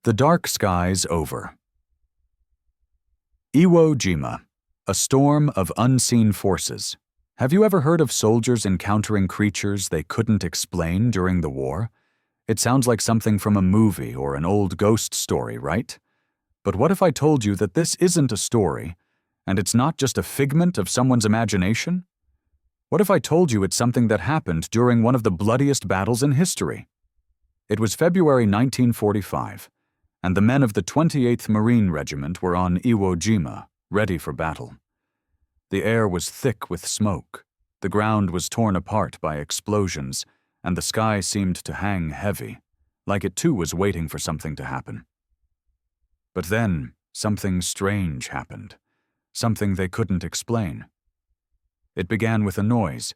The dark skies over. Iwo Jima, a storm of unseen forces. Have you ever heard of soldiers encountering creatures they couldn't explain during the war? It sounds like something from a movie or an old ghost story, right? But what if I told you that this isn't a story, and it's not just a figment of someone's imagination? What if I told you it's something that happened during one of the bloodiest battles in history? It was February 1945. And the men of the 28th Marine Regiment were on Iwo Jima, ready for battle. The air was thick with smoke, the ground was torn apart by explosions, and the sky seemed to hang heavy, like it too was waiting for something to happen. But then, something strange happened, something they couldn't explain. It began with a noise,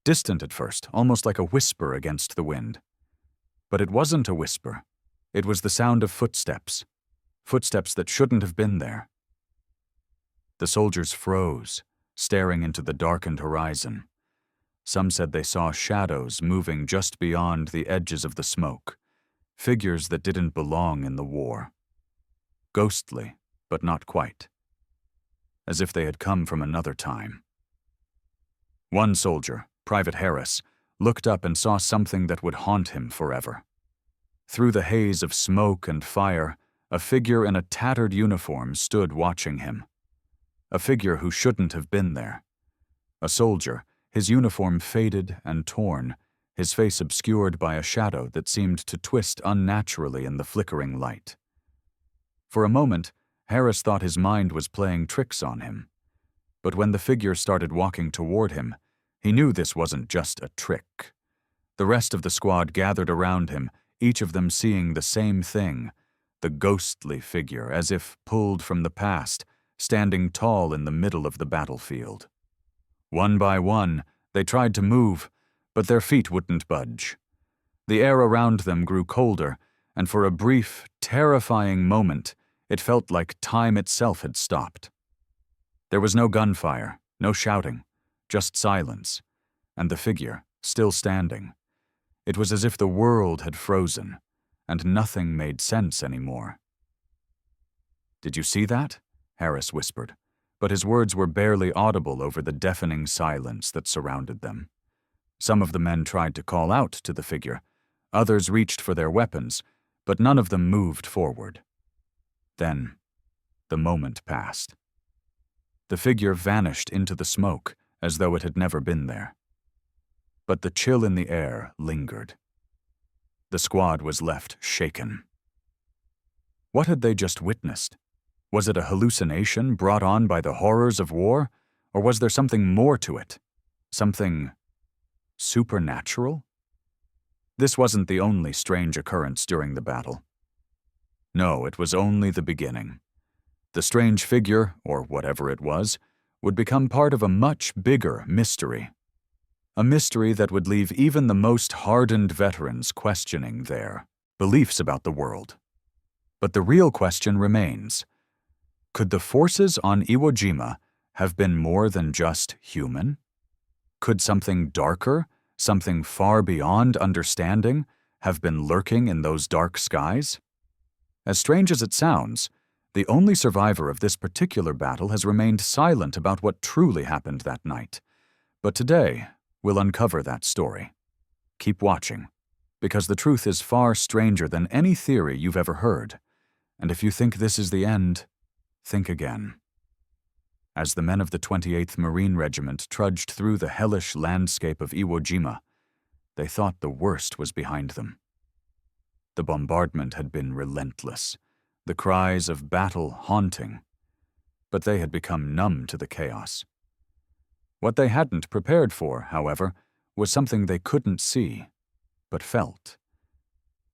distant at first, almost like a whisper against the wind. But it wasn't a whisper. It was the sound of footsteps, footsteps that shouldn't have been there. The soldiers froze, staring into the darkened horizon. Some said they saw shadows moving just beyond the edges of the smoke, figures that didn't belong in the war. Ghostly, but not quite. As if they had come from another time. One soldier, Private Harris, looked up and saw something that would haunt him forever. Through the haze of smoke and fire, a figure in a tattered uniform stood watching him. A figure who shouldn't have been there. A soldier, his uniform faded and torn, his face obscured by a shadow that seemed to twist unnaturally in the flickering light. For a moment, Harris thought his mind was playing tricks on him. But when the figure started walking toward him, he knew this wasn't just a trick. The rest of the squad gathered around him, each of them seeing the same thing, the ghostly figure, as if pulled from the past, standing tall in the middle of the battlefield. One by one, they tried to move, but their feet wouldn't budge. The air around them grew colder, and for a brief, terrifying moment, it felt like time itself had stopped. There was no gunfire, no shouting, just silence, and the figure, still standing. It was as if the world had frozen, and nothing made sense anymore. "Did you see that?" Harris whispered, but his words were barely audible over the deafening silence that surrounded them. Some of the men tried to call out to the figure, others reached for their weapons, but none of them moved forward. Then, the moment passed. The figure vanished into the smoke as though it had never been there. But the chill in the air lingered. The squad was left shaken. What had they just witnessed? Was it a hallucination brought on by the horrors of war, or was there something more to it? Something supernatural? This wasn't the only strange occurrence during the battle. No, it was only the beginning. The strange figure, or whatever it was, would become part of a much bigger mystery. A mystery that would leave even the most hardened veterans questioning their beliefs about the world. But the real question remains: could the forces on Iwo Jima have been more than just human? Could something darker, something far beyond understanding, have been lurking in those dark skies? As strange as it sounds, the only survivor of this particular battle has remained silent about what truly happened that night. But today, we'll uncover that story. Keep watching, because the truth is far stranger than any theory you've ever heard. And if you think this is the end, think again. As the men of the 28th Marine Regiment trudged through the hellish landscape of Iwo Jima, they thought the worst was behind them. The bombardment had been relentless, the cries of battle haunting, but they had become numb to the chaos. What they hadn't prepared for, however, was something they couldn't see, but felt.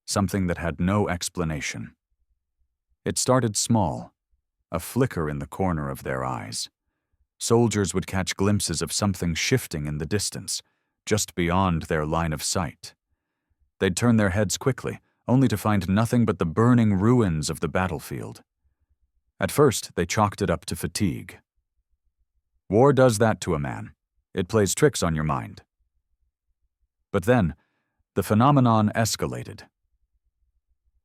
Something that had no explanation. It started small, a flicker in the corner of their eyes. Soldiers would catch glimpses of something shifting in the distance, just beyond their line of sight. They'd turn their heads quickly, only to find nothing but the burning ruins of the battlefield. At first, they chalked it up to fatigue. War does that to a man. It plays tricks on your mind. But then, the phenomenon escalated.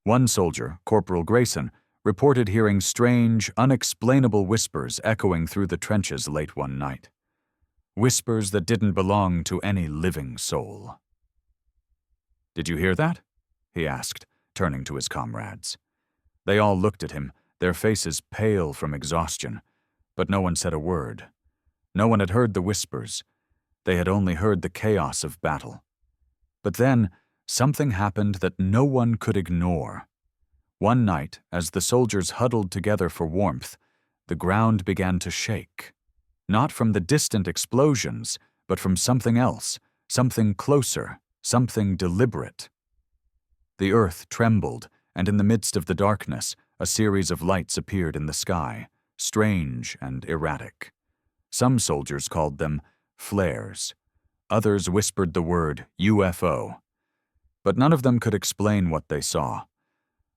One soldier, Corporal Grayson, reported hearing strange, unexplainable whispers echoing through the trenches late one night. Whispers that didn't belong to any living soul. "Did you hear that?" he asked, turning to his comrades. They all looked at him, their faces pale from exhaustion, but no one said a word. No one had heard the whispers. They had only heard the chaos of battle. But then, something happened that no one could ignore. One night, as the soldiers huddled together for warmth, the ground began to shake. Not from the distant explosions, but from something else, something closer, something deliberate. The earth trembled, and in the midst of the darkness, a series of lights appeared in the sky, strange and erratic. Some soldiers called them flares. Others whispered the word UFO. But none of them could explain what they saw.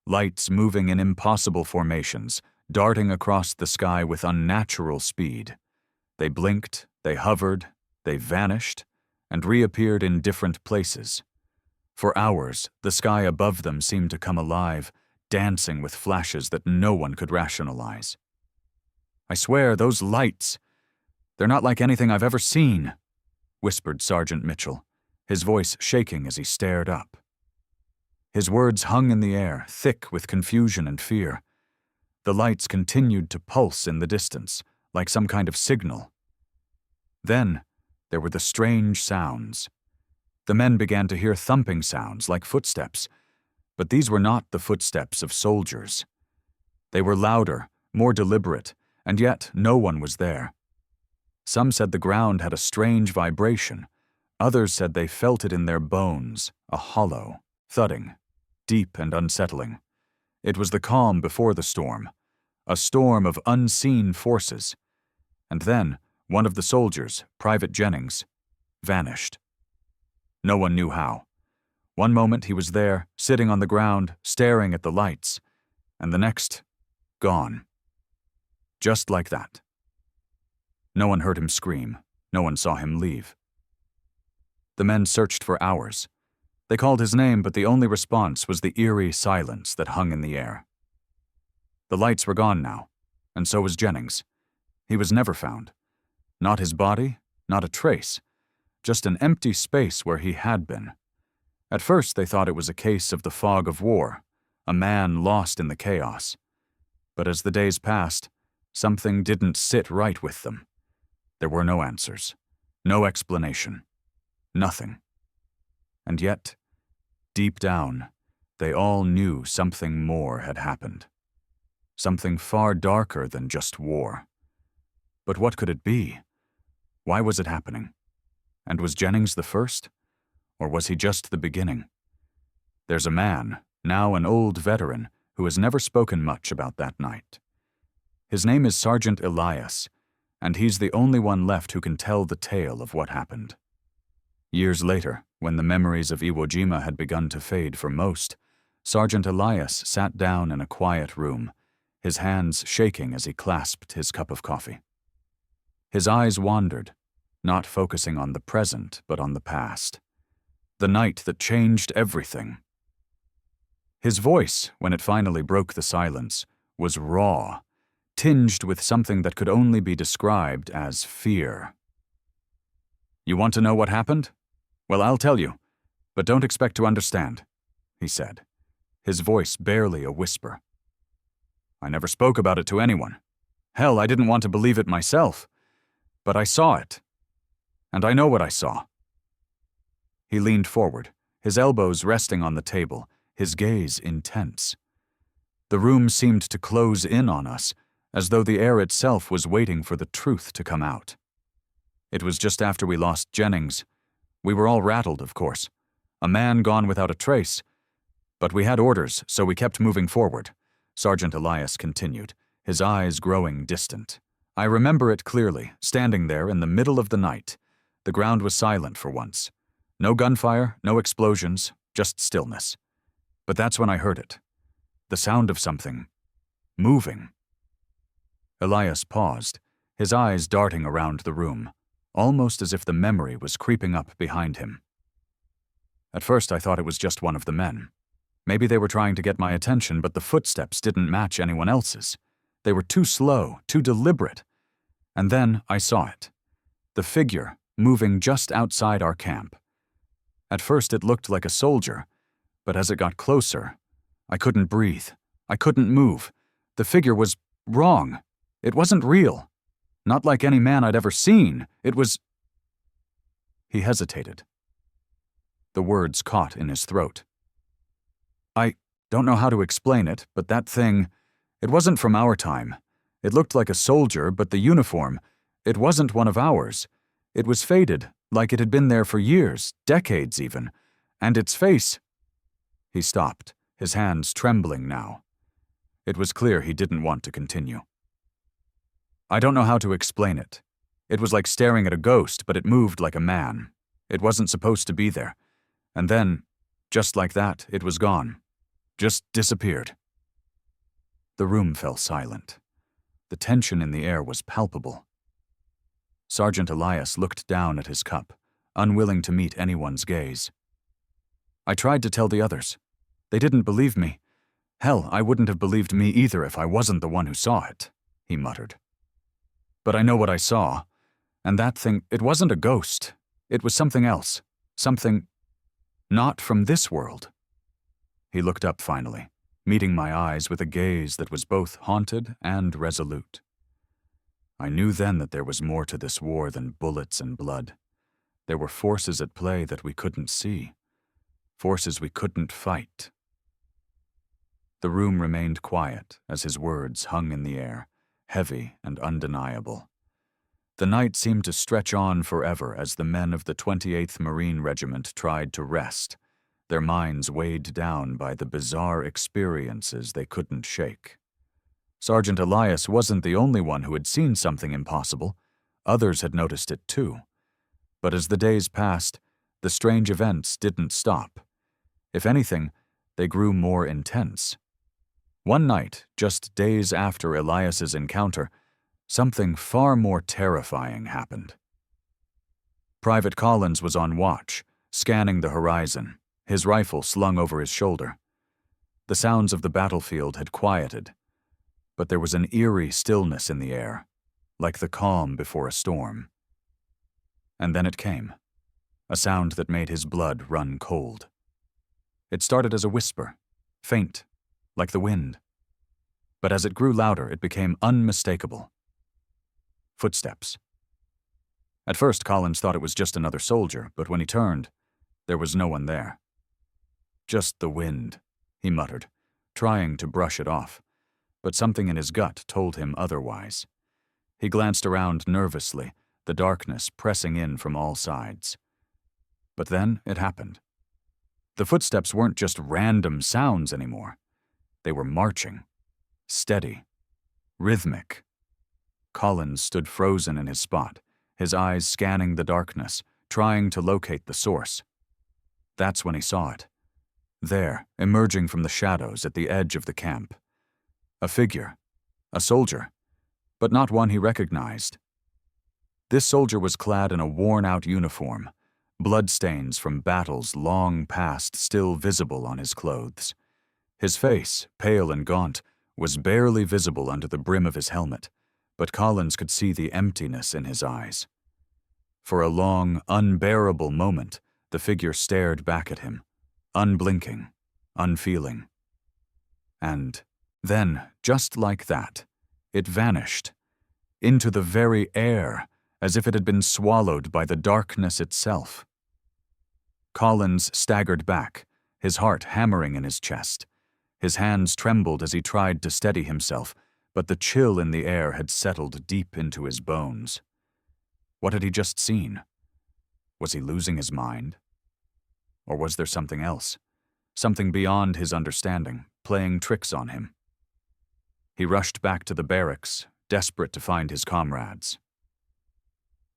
Lights moving in impossible formations, darting across the sky with unnatural speed. They blinked, they hovered, they vanished, and reappeared in different places. For hours, the sky above them seemed to come alive, dancing with flashes that no one could rationalize. "I swear, those lights, they're not like anything I've ever seen," whispered Sergeant Mitchell, his voice shaking as he stared up. His words hung in the air, thick with confusion and fear. The lights continued to pulse in the distance, like some kind of signal. Then, there were the strange sounds. The men began to hear thumping sounds like footsteps, but these were not the footsteps of soldiers. They were louder, more deliberate, and yet no one was there. Some said the ground had a strange vibration. Others said they felt it in their bones, a hollow, thudding, deep and unsettling. It was the calm before the storm, a storm of unseen forces. And then, one of the soldiers, Private Jennings, vanished. No one knew how. One moment he was there, sitting on the ground, staring at the lights, and the next, gone. Just like that. No one heard him scream. No one saw him leave. The men searched for hours. They called his name, but the only response was the eerie silence that hung in the air. The lights were gone now, and so was Jennings. He was never found. Not his body, not a trace, just an empty space where he had been. At first they thought it was a case of the fog of war, a man lost in the chaos. But as the days passed, something didn't sit right with them. There were no answers, no explanation, nothing. And yet, deep down, they all knew something more had happened. Something far darker than just war. But what could it be? Why was it happening? And was Jennings the first? Or was he just the beginning? There's a man, now an old veteran, who has never spoken much about that night. His name is Sergeant Elias, and he's the only one left who can tell the tale of what happened. Years later, when the memories of Iwo Jima had begun to fade for most, Sergeant Elias sat down in a quiet room, his hands shaking as he clasped his cup of coffee. His eyes wandered, not focusing on the present but on the past. The night that changed everything. His voice, when it finally broke the silence, was raw, tinged with something that could only be described as fear. "You want to know what happened? Well, I'll tell you, but don't expect to understand," he said, his voice barely a whisper. "I never spoke about it to anyone. Hell, I didn't want to believe it myself. But I saw it. And I know what I saw." He leaned forward, his elbows resting on the table, his gaze intense. The room seemed to close in on us, as though the air itself was waiting for the truth to come out. It was just after we lost Jennings. We were all rattled, of course. A man gone without a trace. But we had orders, so we kept moving forward, Sergeant Elias continued, his eyes growing distant. I remember it clearly, standing there in the middle of the night. The ground was silent for once. No gunfire, no explosions, just stillness. But that's when I heard it. The sound of something moving. Elias paused, his eyes darting around the room, almost as if the memory was creeping up behind him. At first I thought it was just one of the men. Maybe they were trying to get my attention, but the footsteps didn't match anyone else's. They were too slow, too deliberate. And then I saw it. The figure moving just outside our camp. At first it looked like a soldier, but as it got closer, I couldn't breathe. I couldn't move. The figure was wrong. It wasn't real. Not like any man I'd ever seen. It was... He hesitated. The words caught in his throat. I don't know how to explain it, but that thing, it wasn't from our time. It looked like a soldier, but the uniform, it wasn't one of ours. It was faded, like it had been there for years, decades even. And its face... He stopped, his hands trembling now. It was clear he didn't want to continue. I don't know how to explain it. It was like staring at a ghost, but it moved like a man. It wasn't supposed to be there. And then, just like that, it was gone. Just disappeared. The room fell silent. The tension in the air was palpable. Sergeant Elias looked down at his cup, unwilling to meet anyone's gaze. I tried to tell the others. They didn't believe me. Hell, I wouldn't have believed me either if I wasn't the one who saw it, he muttered. But I know what I saw, and that thing, it wasn't a ghost. It was something else. Something not from this world. He looked up finally, meeting my eyes with a gaze that was both haunted and resolute. I knew then that there was more to this war than bullets and blood. There were forces at play that we couldn't see, forces we couldn't fight. The room remained quiet as his words hung in the air, heavy and undeniable. The night seemed to stretch on forever as the men of the 28th Marine Regiment tried to rest, their minds weighed down by the bizarre experiences they couldn't shake. Sergeant Elias wasn't the only one who had seen something impossible. Others had noticed it too. But as the days passed, the strange events didn't stop. If anything, they grew more intense. One night, just days after Elias's encounter, something far more terrifying happened. Private Collins was on watch, scanning the horizon, his rifle slung over his shoulder. The sounds of the battlefield had quieted, but there was an eerie stillness in the air, like the calm before a storm. And then it came, a sound that made his blood run cold. It started as a whisper, faint, like the wind. But as it grew louder, it became unmistakable. Footsteps. At first, Collins thought it was just another soldier, but when he turned, there was no one there. Just the wind, he muttered, trying to brush it off, but something in his gut told him otherwise. He glanced around nervously, the darkness pressing in from all sides. But then it happened. The footsteps weren't just random sounds anymore. They were marching, steady, rhythmic. Collins stood frozen in his spot, his eyes scanning the darkness, trying to locate the source. That's when he saw it. There, emerging from the shadows at the edge of the camp. A figure, a soldier, but not one he recognized. This soldier was clad in a worn-out uniform, bloodstains from battles long past still visible on his clothes. His face, pale and gaunt, was barely visible under the brim of his helmet, but Collins could see the emptiness in his eyes. For a long, unbearable moment, the figure stared back at him, unblinking, unfeeling. And then, just like that, it vanished, into the very air, as if it had been swallowed by the darkness itself. Collins staggered back, his heart hammering in his chest. His hands trembled as he tried to steady himself, but the chill in the air had settled deep into his bones. What had he just seen? Was he losing his mind? Or was there something else, something beyond his understanding, playing tricks on him? He rushed back to the barracks, desperate to find his comrades.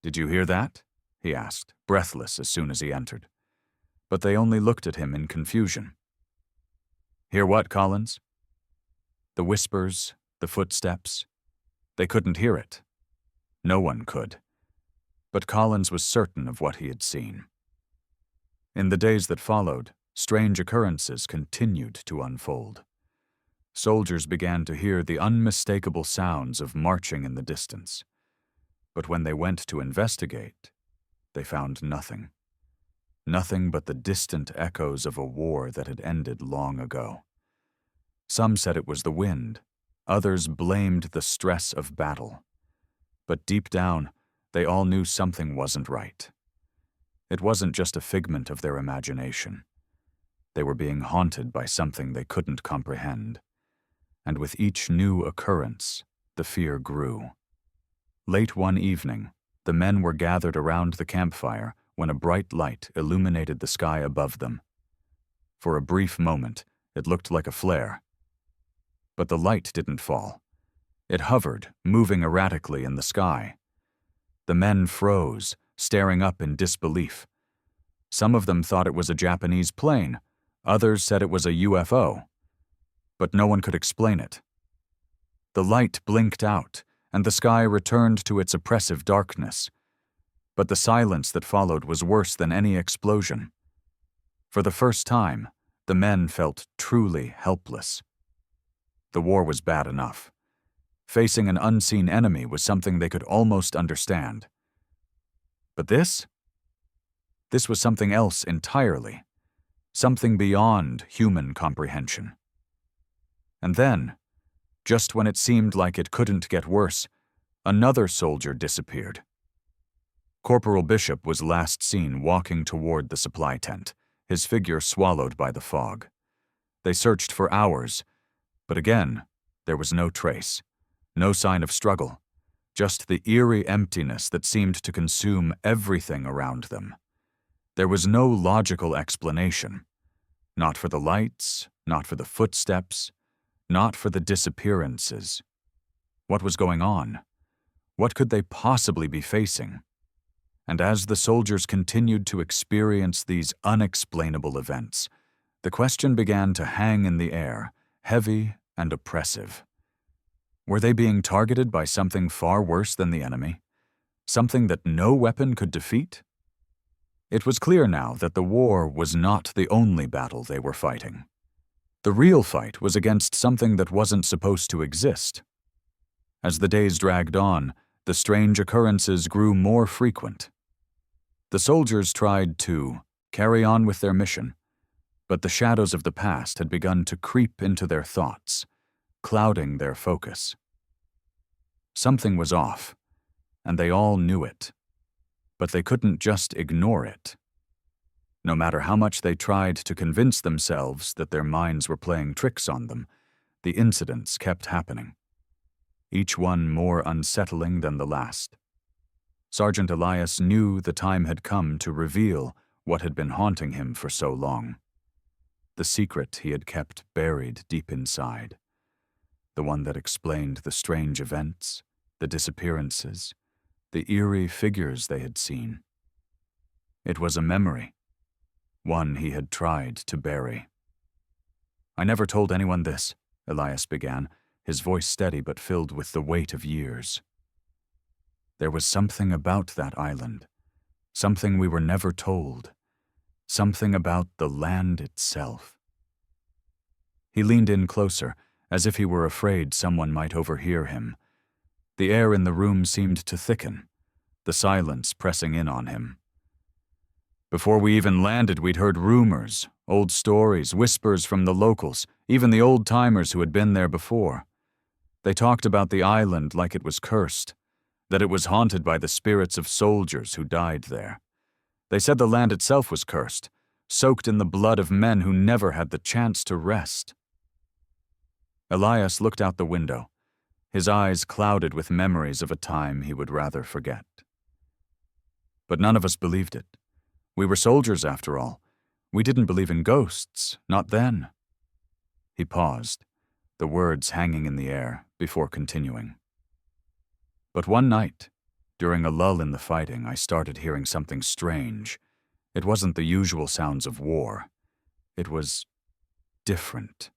"Did you hear that?" he asked, breathless as soon as he entered. But they only looked at him in confusion. "Hear what, Collins?" The whispers, the footsteps. They couldn't hear it. No one could. But Collins was certain of what he had seen. In the days that followed, strange occurrences continued to unfold. Soldiers began to hear the unmistakable sounds of marching in the distance. But when they went to investigate, they found nothing. Nothing but the distant echoes of a war that had ended long ago. Some said it was the wind, others blamed the stress of battle. But deep down, they all knew something wasn't right. It wasn't just a figment of their imagination. They were being haunted by something they couldn't comprehend. And with each new occurrence, the fear grew. Late one evening, the men were gathered around the campfire when a bright light illuminated the sky above them. For a brief moment, it looked like a flare. But the light didn't fall. It hovered, moving erratically in the sky. The men froze, staring up in disbelief. Some of them thought it was a Japanese plane. Others said it was a UFO. But no one could explain it. The light blinked out, and the sky returned to its oppressive darkness. But the silence that followed was worse than any explosion. For the first time, the men felt truly helpless. The war was bad enough. Facing an unseen enemy was something they could almost understand. But this? This was something else entirely. Something beyond human comprehension. And then, just when it seemed like it couldn't get worse, another soldier disappeared. Corporal Bishop was last seen walking toward the supply tent, his figure swallowed by the fog. They searched for hours, but again, there was no trace, no sign of struggle, just the eerie emptiness that seemed to consume everything around them. There was no logical explanation, not for the lights, not for the footsteps, not for the disappearances. What was going on? What could they possibly be facing? And as the soldiers continued to experience these unexplainable events, the question began to hang in the air, heavy and oppressive. Were they being targeted by something far worse than the enemy? Something that no weapon could defeat? It was clear now that the war was not the only battle they were fighting. The real fight was against something that wasn't supposed to exist. As the days dragged on, the strange occurrences grew more frequent. The soldiers tried to carry on with their mission, but the shadows of the past had begun to creep into their thoughts, clouding their focus. Something was off, and they all knew it, but they couldn't just ignore it. No matter how much they tried to convince themselves that their minds were playing tricks on them, the incidents kept happening, each one more unsettling than the last. Sergeant Elias knew the time had come to reveal what had been haunting him for so long. The secret he had kept buried deep inside. The one that explained the strange events, the disappearances, the eerie figures they had seen. It was a memory, one he had tried to bury. "I never told anyone this," Elias began, his voice steady but filled with the weight of years. "There was something about that island, something we were never told, something about the land itself." He leaned in closer, as if he were afraid someone might overhear him. The air in the room seemed to thicken, the silence pressing in on him. "Before we even landed, we'd heard rumors, old stories, whispers from the locals, even the old-timers who had been there before. They talked about the island like it was cursed, that it was haunted by the spirits of soldiers who died there. They said the land itself was cursed, soaked in the blood of men who never had the chance to rest." Elias looked out the window, his eyes clouded with memories of a time he would rather forget. "But none of us believed it. We were soldiers, after all. We didn't believe in ghosts, not then." He paused, the words hanging in the air, before continuing. "But one night, during a lull in the fighting, I started hearing something strange. It wasn't the usual sounds of war. It was different.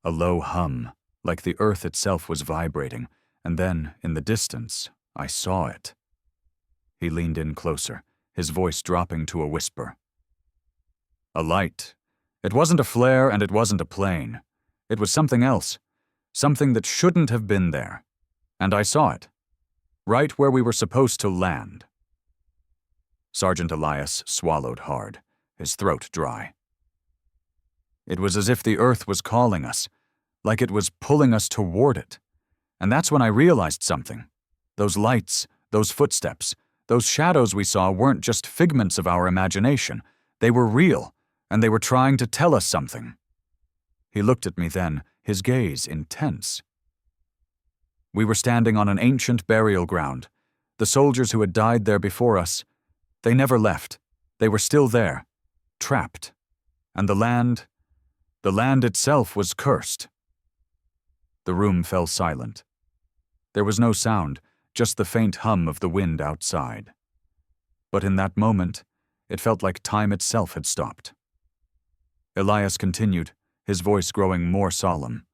A low hum, like the earth itself was vibrating, and then, in the distance, I saw it." He leaned in closer, his voice dropping to a whisper. "A light, It wasn't a flare and it wasn't a plane. It was something else, something that shouldn't have been there. And I saw it, right where we were supposed to land. Sergeant Elias swallowed hard, his throat dry. It was as if the earth was calling us, like it was pulling us toward it. And that's when I realized something. Those lights, those footsteps, those shadows we saw weren't just figments of our imagination. They were real, and they were trying to tell us something. He looked at me then, his gaze intense. We were standing on an ancient burial ground. The soldiers who had died there before us, they never left. They were still there, trapped. And the land itself was cursed. The room fell silent. There was no sound, just the faint hum of the wind outside. But in that moment, it felt like time itself had stopped. Elias continued, his voice growing more solemn.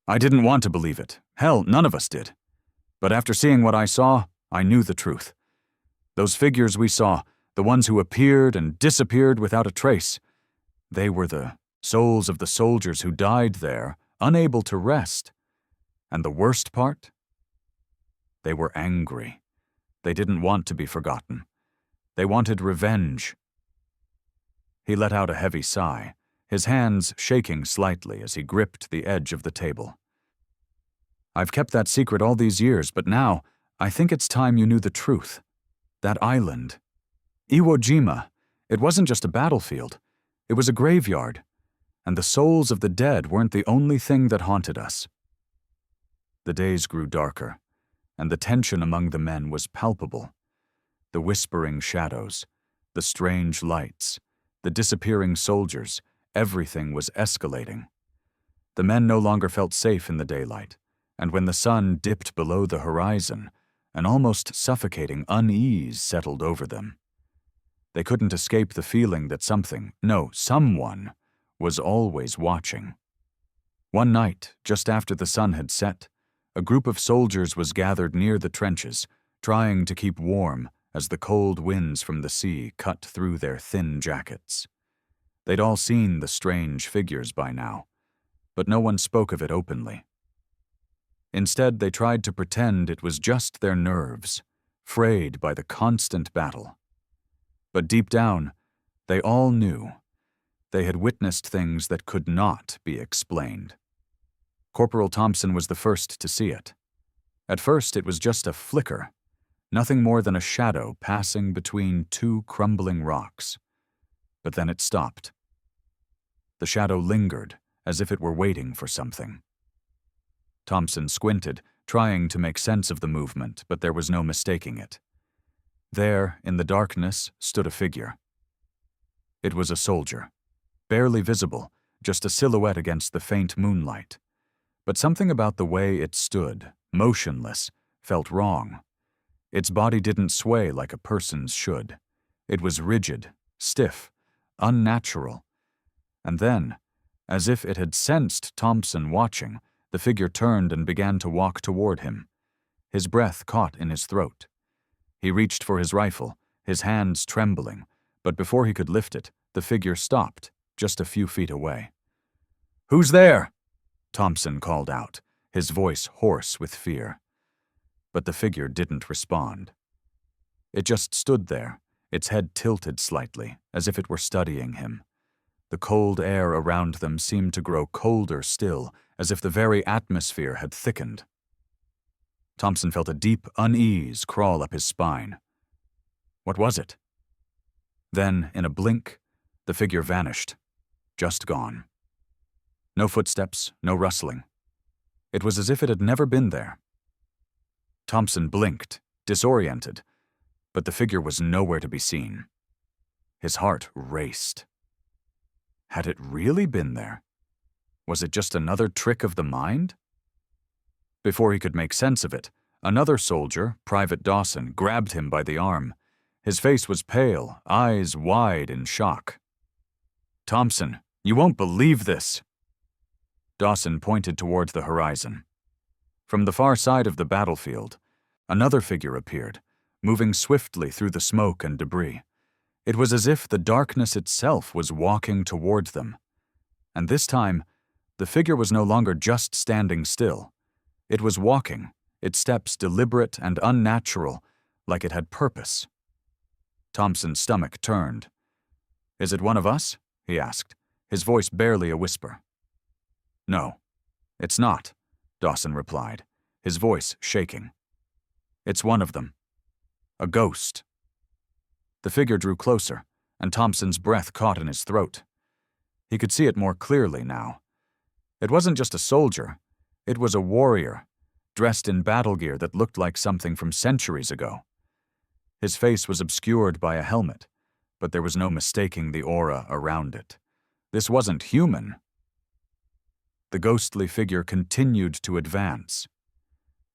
I didn't want to believe it. Hell, none of us did. But after seeing what I saw, I knew the truth. Those figures we saw, the ones who appeared and disappeared without a trace, they were the souls of the soldiers who died there, unable to rest. And the worst part? They were angry. They didn't want to be forgotten. They wanted revenge. He let out a heavy sigh, his hands shaking slightly as he gripped the edge of the table. I've kept that secret all these years, but now, I think it's time you knew the truth. That island. Iwo Jima. It wasn't just a battlefield. It was a graveyard. And the souls of the dead weren't the only thing that haunted us. The days grew darker, and the tension among the men was palpable. The whispering shadows, the strange lights, the disappearing soldiers, everything was escalating. The men no longer felt safe in the daylight, and when the sun dipped below the horizon, an almost suffocating unease settled over them. They couldn't escape the feeling that someone was always watching. One night, just after the sun had set, a group of soldiers was gathered near the trenches, trying to keep warm as the cold winds from the sea cut through their thin jackets. They'd all seen the strange figures by now, but no one spoke of it openly. Instead, they tried to pretend it was just their nerves, frayed by the constant battle. But deep down, they all knew. They had witnessed things that could not be explained. Corporal Thompson was the first to see it. At first, it was just a flicker, nothing more than a shadow passing between two crumbling rocks. But then it stopped. The shadow lingered, as if it were waiting for something. Thompson squinted, trying to make sense of the movement, but there was no mistaking it. There, in the darkness, stood a figure. It was a soldier, barely visible, just a silhouette against the faint moonlight. But something about the way it stood, motionless, felt wrong. Its body didn't sway like a person's should. It was rigid, stiff, unnatural. And then, as if it had sensed Thompson watching, the figure turned and began to walk toward him. His breath caught in his throat. He reached for his rifle, his hands trembling, but before he could lift it, the figure stopped, just a few feet away. "Who's there?" Thompson called out, his voice hoarse with fear. But the figure didn't respond. It just stood there, its head tilted slightly, as if it were studying him. The cold air around them seemed to grow colder still, as if the very atmosphere had thickened. Thompson felt a deep unease crawl up his spine. What was it? Then, in a blink, the figure vanished, just gone. No footsteps, no rustling. It was as if it had never been there. Thompson blinked, disoriented, but the figure was nowhere to be seen. His heart raced. Had it really been there? Was it just another trick of the mind? Before he could make sense of it, another soldier, Private Dawson, grabbed him by the arm. His face was pale, eyes wide in shock. "Thompson, you won't believe this." Dawson pointed toward the horizon. From the far side of the battlefield, another figure appeared, moving swiftly through the smoke and debris. It was as if the darkness itself was walking toward them. And this time, the figure was no longer just standing still. It was walking, its steps deliberate and unnatural, like it had purpose. Thompson's stomach turned. "Is it one of us?" he asked, his voice barely a whisper. "No, it's not," Dawson replied, his voice shaking. "It's one of them. A ghost." The figure drew closer, and Thompson's breath caught in his throat. He could see it more clearly now. It wasn't just a soldier, it was a warrior, dressed in battle gear that looked like something from centuries ago. His face was obscured by a helmet, but there was no mistaking the aura around it. This wasn't human. The ghostly figure continued to advance.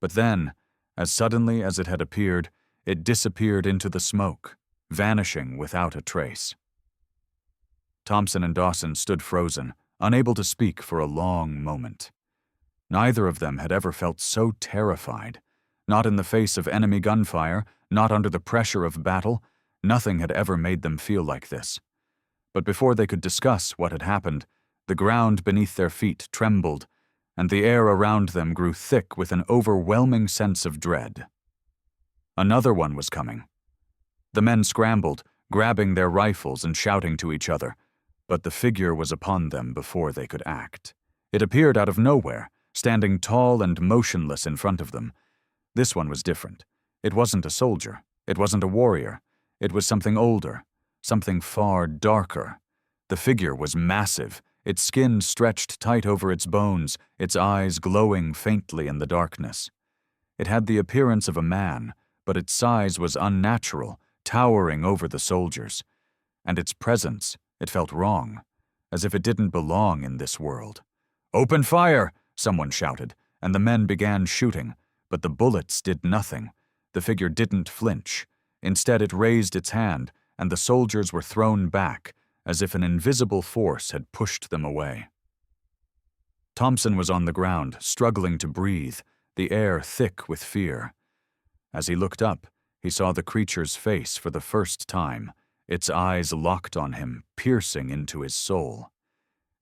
But then, as suddenly as it had appeared, it disappeared into the smoke, vanishing without a trace. Thompson and Dawson stood frozen, unable to speak for a long moment. Neither of them had ever felt so terrified. Not in the face of enemy gunfire, not under the pressure of battle. Nothing had ever made them feel like this. But before they could discuss what had happened, the ground beneath their feet trembled, and the air around them grew thick with an overwhelming sense of dread. Another one was coming. The men scrambled, grabbing their rifles and shouting to each other, but the figure was upon them before they could act. It appeared out of nowhere, standing tall and motionless in front of them. This one was different. It wasn't a soldier. It wasn't a warrior. It was something older, something far darker. The figure was massive, its skin stretched tight over its bones, its eyes glowing faintly in the darkness. It had the appearance of a man, but its size was unnatural, towering over the soldiers. And its presence, it felt wrong, as if it didn't belong in this world. "Open fire!" someone shouted, and the men began shooting, but the bullets did nothing. The figure didn't flinch. Instead, it raised its hand, and the soldiers were thrown back, as if an invisible force had pushed them away. Thompson was on the ground, struggling to breathe, the air thick with fear. As he looked up, he saw the creature's face for the first time, its eyes locked on him, piercing into his soul.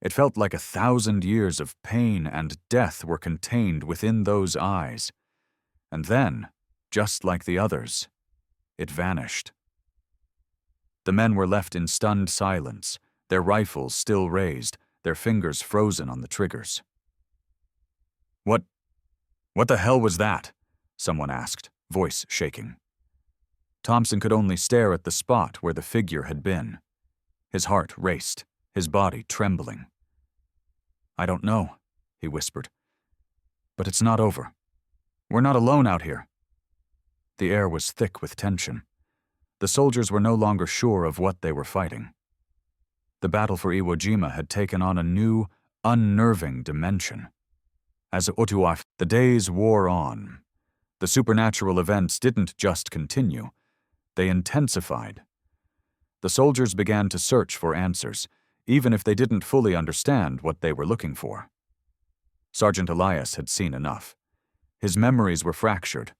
It felt like 1,000 years of pain and death were contained within those eyes. And then, just like the others, it vanished. The men were left in stunned silence, their rifles still raised, their fingers frozen on the triggers. What the hell was that?" someone asked, voice shaking. Thompson could only stare at the spot where the figure had been. His heart raced, his body trembling. "I don't know," he whispered. "But it's not over. We're not alone out here." The air was thick with tension. The soldiers were no longer sure of what they were fighting. The battle for Iwo Jima had taken on a new, unnerving dimension. As the days wore on, the supernatural events didn't just continue, they intensified. The soldiers began to search for answers, even if they didn't fully understand what they were looking for. Sergeant Elias had seen enough. His memories were fractured,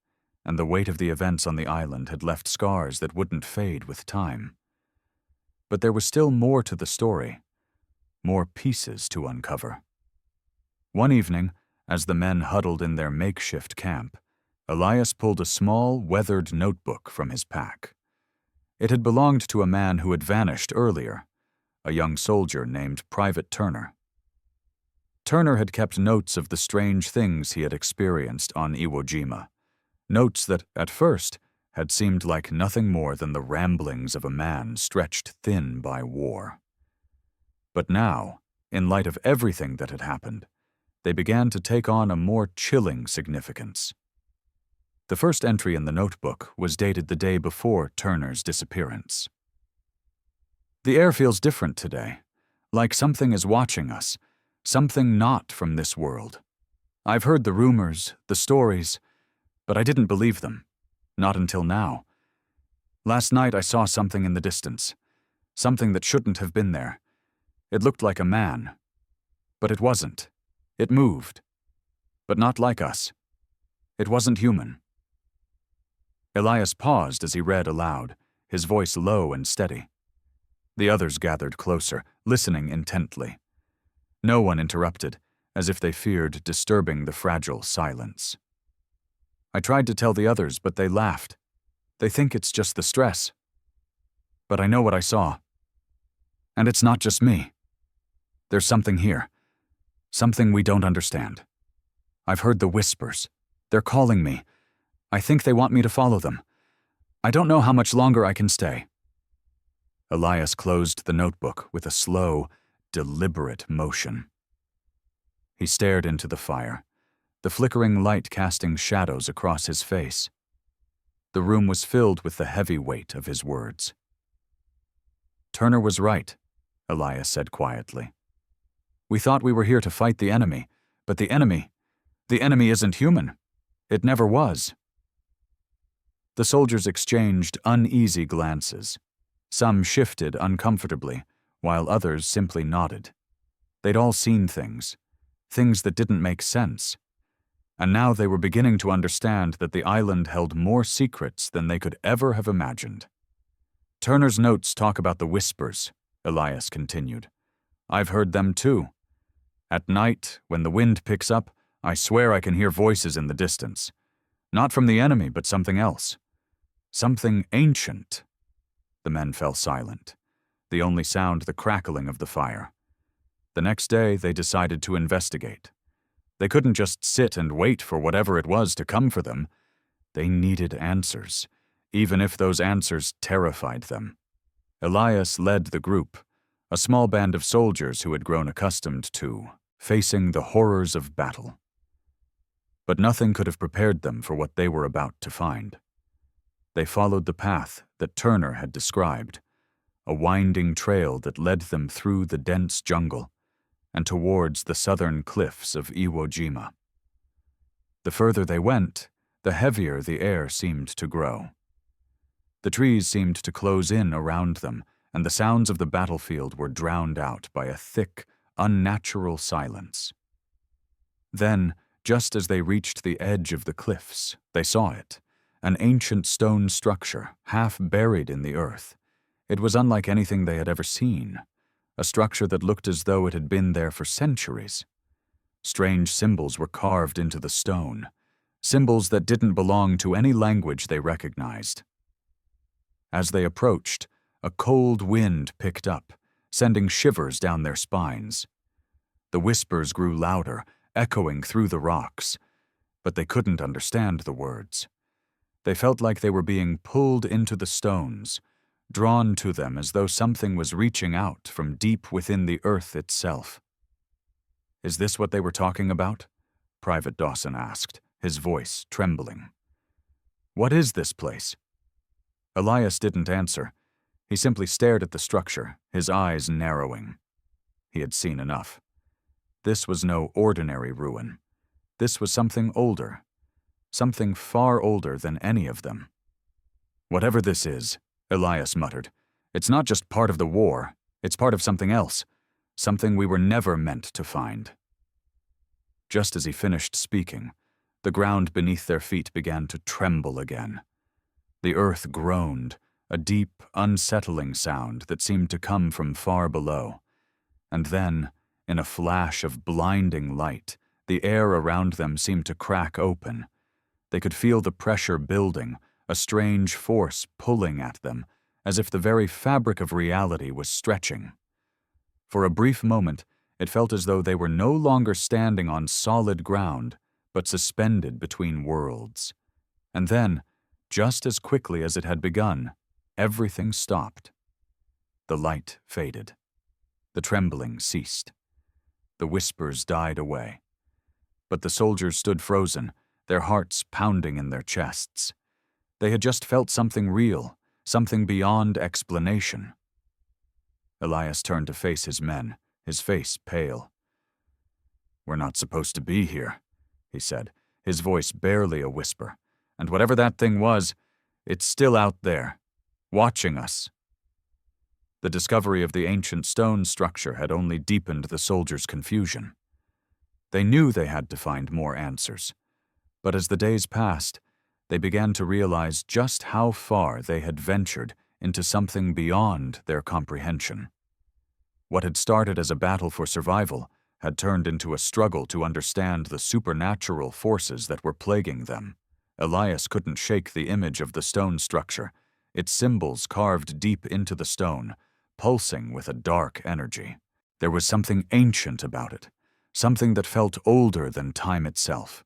and the weight of the events on the island had left scars that wouldn't fade with time. But there was still more to the story, more pieces to uncover. One evening, as the men huddled in their makeshift camp, Elias pulled a small, weathered notebook from his pack. It had belonged to a man who had vanished earlier, a young soldier named Private Turner. Turner had kept notes of the strange things he had experienced on Iwo Jima, notes that, at first, had seemed like nothing more than the ramblings of a man stretched thin by war. But now, in light of everything that had happened, they began to take on a more chilling significance. The first entry in the notebook was dated the day before Turner's disappearance. "The air feels different today, like something is watching us, something not from this world. I've heard the rumors, the stories, but I didn't believe them, not until now. Last night I saw something in the distance, something that shouldn't have been there. It looked like a man, but it wasn't. It moved, but not like us. It wasn't human." Elias paused as he read aloud, his voice low and steady. The others gathered closer, listening intently. No one interrupted, as if they feared disturbing the fragile silence. I tried to tell the others, but they laughed. They think it's just the stress. But I know what I saw. And it's not just me. There's something here. Something we don't understand. I've heard the whispers. They're calling me. I think they want me to follow them. I don't know how much longer I can stay. Elias closed the notebook with a slow, deliberate motion. He stared into the fire, the flickering light casting shadows across his face. The room was filled with the heavy weight of his words. Turner was right, Elias said quietly. We thought we were here to fight the enemy, but the enemy isn't human. It never was. The soldiers exchanged uneasy glances. Some shifted uncomfortably, while others simply nodded. They'd all seen things that didn't make sense. And now they were beginning to understand that the island held more secrets than they could ever have imagined. Turner's notes talk about the whispers, Elias continued. I've heard them too. At night, when the wind picks up, I swear I can hear voices in the distance. Not from the enemy, but something else. Something ancient. The men fell silent, the only sound the crackling of the fire. The next day, they decided to investigate. They couldn't just sit and wait for whatever it was to come for them. They needed answers, even if those answers terrified them. Elias led the group, a small band of soldiers who had grown accustomed to facing the horrors of battle. But nothing could have prepared them for what they were about to find. They followed the path that Turner had described, a winding trail that led them through the dense jungle and towards the southern cliffs of Iwo Jima. The further they went, the heavier the air seemed to grow. The trees seemed to close in around them, and the sounds of the battlefield were drowned out by a thick, unnatural silence. Then, just as they reached the edge of the cliffs, they saw it, an ancient stone structure, half buried in the earth. It was unlike anything they had ever seen, a structure that looked as though it had been there for centuries. Strange symbols were carved into the stone, symbols that didn't belong to any language they recognized. As they approached, a cold wind picked up, sending shivers down their spines. The whispers grew louder, echoing through the rocks, but they couldn't understand the words. They felt like they were being pulled into the stones, drawn to them as though something was reaching out from deep within the earth itself. Is this what they were talking about? Private Dawson asked, his voice trembling. What is this place? Elias didn't answer. He simply stared at the structure, his eyes narrowing. He had seen enough. This was no ordinary ruin. This was something older. Something far older than any of them. Whatever this is, Elias muttered, it's not just part of the war, it's part of something else, something we were never meant to find. Just as he finished speaking, the ground beneath their feet began to tremble again. The earth groaned, a deep, unsettling sound that seemed to come from far below. And then, in a flash of blinding light, the air around them seemed to crack open. They could feel the pressure building, a strange force pulling at them, as if the very fabric of reality was stretching. For a brief moment, it felt as though they were no longer standing on solid ground, but suspended between worlds. And then, just as quickly as it had begun, everything stopped. The light faded. The trembling ceased. The whispers died away. But the soldiers stood frozen, their hearts pounding in their chests. They had just felt something real, something beyond explanation. Elias turned to face his men, his face pale. We're not supposed to be here, he said, his voice barely a whisper. And whatever that thing was, it's still out there, watching us. The discovery of the ancient stone structure had only deepened the soldiers' confusion. They knew they had to find more answers. But as the days passed, they began to realize just how far they had ventured into something beyond their comprehension. What had started as a battle for survival had turned into a struggle to understand the supernatural forces that were plaguing them. Elias couldn't shake the image of the stone structure, its symbols carved deep into the stone, pulsing with a dark energy. There was something ancient about it, something that felt older than time itself.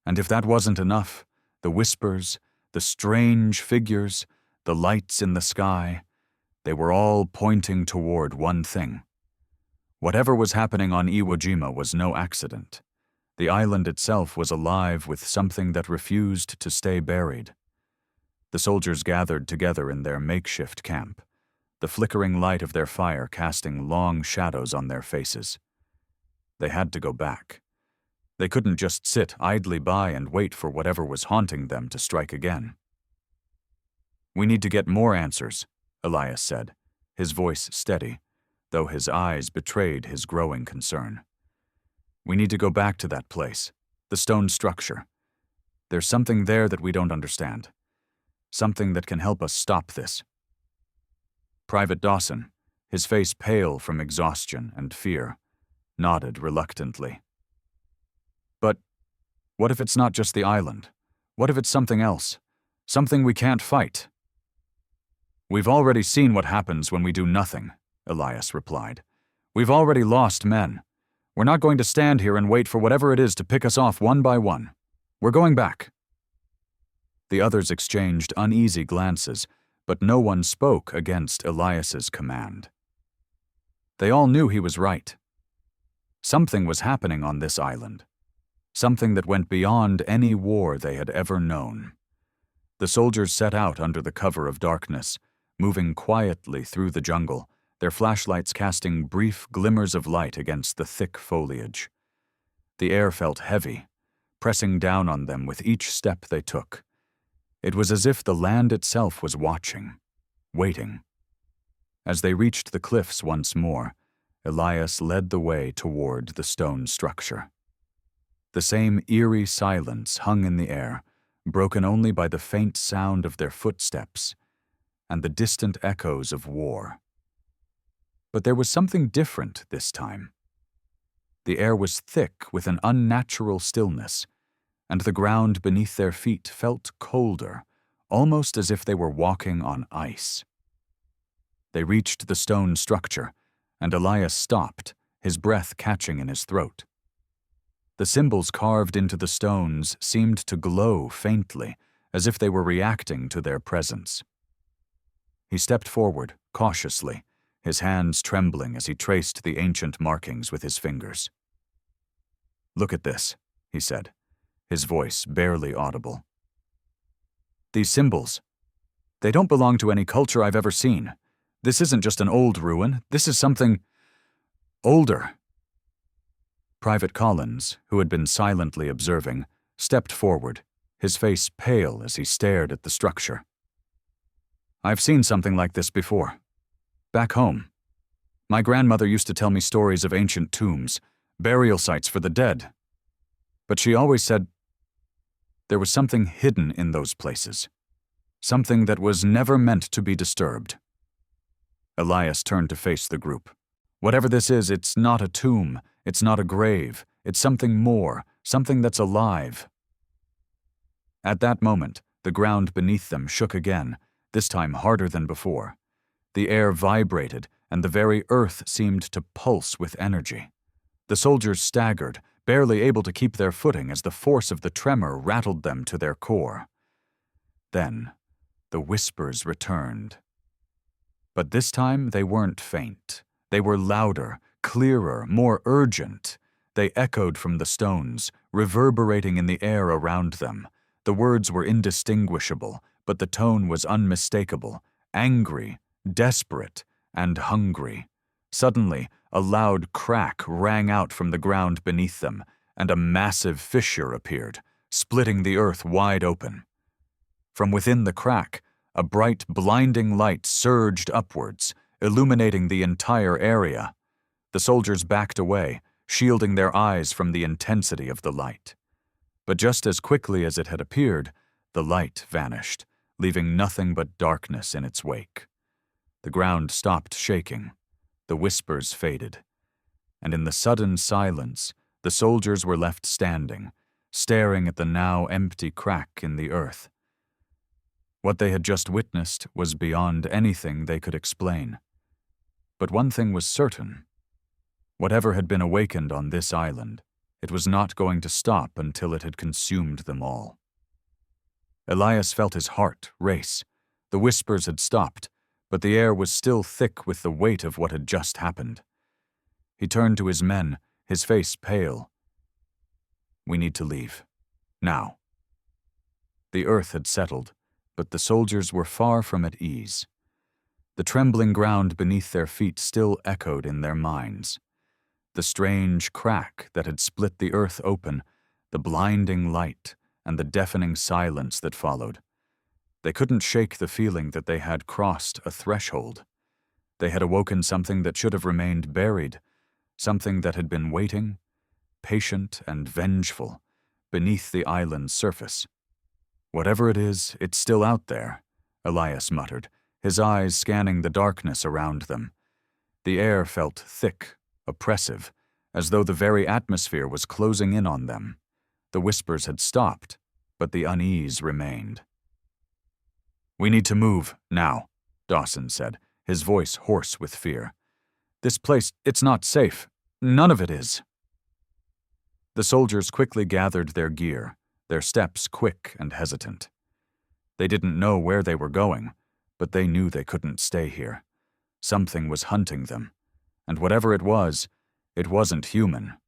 And if that wasn't enough, the whispers, the strange figures, the lights in the sky, they were all pointing toward one thing. Whatever was happening on Iwo Jima was no accident. The island itself was alive with something that refused to stay buried. The soldiers gathered together in their makeshift camp, the flickering light of their fire casting long shadows on their faces. They had to go back. They couldn't just sit idly by and wait for whatever was haunting them to strike again. "We need to get more answers," Elias said, his voice steady, though his eyes betrayed his growing concern. "We need to go back to that place, the stone structure. There's something there that we don't understand. Something that can help us stop this." Private Dawson, his face pale from exhaustion and fear, nodded reluctantly. "But what if it's not just the island? What if it's something else? Something we can't fight?" "We've already seen what happens when we do nothing," Elias replied. "We've already lost men. We're not going to stand here and wait for whatever it is to pick us off one by one. We're going back." The others exchanged uneasy glances, but no one spoke against Elias's command. They all knew he was right. Something was happening on this island, something that went beyond any war they had ever known. The soldiers set out under the cover of darkness, moving quietly through the jungle, their flashlights casting brief glimmers of light against the thick foliage. The air felt heavy, pressing down on them with each step they took. It was as if the land itself was watching, waiting. As they reached the cliffs once more, Elias led the way toward the stone structure. The same eerie silence hung in the air, broken only by the faint sound of their footsteps and the distant echoes of war. But there was something different this time. The air was thick with an unnatural stillness, and the ground beneath their feet felt colder, almost as if they were walking on ice. They reached the stone structure, and Elias stopped, his breath catching in his throat. The symbols carved into the stones seemed to glow faintly, as if they were reacting to their presence. He stepped forward, cautiously, his hands trembling as he traced the ancient markings with his fingers. "Look at this," he said, his voice barely audible. "These symbols, they don't belong to any culture I've ever seen. This isn't just an old ruin, this is something older." Private Collins, who had been silently observing, stepped forward, his face pale as he stared at the structure. "I've seen something like this before. Back home. My grandmother used to tell me stories of ancient tombs, burial sites for the dead. But she always said there was something hidden in those places, something that was never meant to be disturbed." Elias turned to face the group. "Whatever this is, it's not a tomb, it's not a grave, it's something more, something that's alive." At that moment, the ground beneath them shook again, this time harder than before. The air vibrated, and the very earth seemed to pulse with energy. The soldiers staggered, barely able to keep their footing as the force of the tremor rattled them to their core. Then, the whispers returned. But this time they weren't faint. They were louder, clearer, more urgent. They echoed from the stones, reverberating in the air around them. The words were indistinguishable, but the tone was unmistakable, angry, desperate, and hungry. Suddenly, a loud crack rang out from the ground beneath them, and a massive fissure appeared, splitting the earth wide open. From within the crack, a bright, blinding light surged upwards, illuminating the entire area. The soldiers backed away, shielding their eyes from the intensity of the light. But just as quickly as it had appeared, the light vanished, leaving nothing but darkness in its wake. The ground stopped shaking, the whispers faded, and in the sudden silence, the soldiers were left standing, staring at the now empty crack in the earth. What they had just witnessed was beyond anything they could explain. But one thing was certain. Whatever had been awakened on this island, it was not going to stop until it had consumed them all. Elias felt his heart race. The whispers had stopped, but the air was still thick with the weight of what had just happened. He turned to his men, his face pale. "We need to leave. Now." The earth had settled, but the soldiers were far from at ease. The trembling ground beneath their feet still echoed in their minds. The strange crack that had split the earth open, the blinding light, and the deafening silence that followed. They couldn't shake the feeling that they had crossed a threshold. They had awoken something that should have remained buried, something that had been waiting, patient and vengeful, beneath the island's surface. "Whatever it is, it's still out there," Elias muttered, his eyes scanning the darkness around them. The air felt thick, oppressive, as though the very atmosphere was closing in on them. The whispers had stopped, but the unease remained. "We need to move, now," Dawson said, his voice hoarse with fear. "This place, it's not safe. None of it is." The soldiers quickly gathered their gear, their steps quick and hesitant. They didn't know where they were going, but they knew they couldn't stay here. Something was hunting them, and whatever it wasn't human.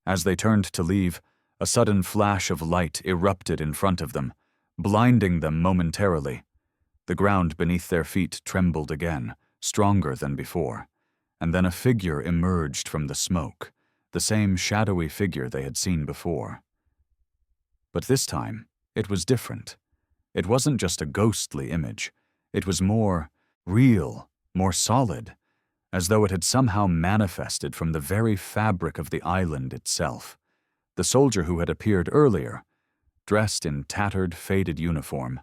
As they turned to leave, a sudden flash of light erupted in front of them, blinding them momentarily. The ground beneath their feet trembled again, stronger than before, and then a figure emerged from the smoke, the same shadowy figure they had seen before. But this time, it was different. It wasn't just a ghostly image. It was more real, more solid, as though it had somehow manifested from the very fabric of the island itself. The soldier who had appeared earlier, dressed in tattered, faded uniform,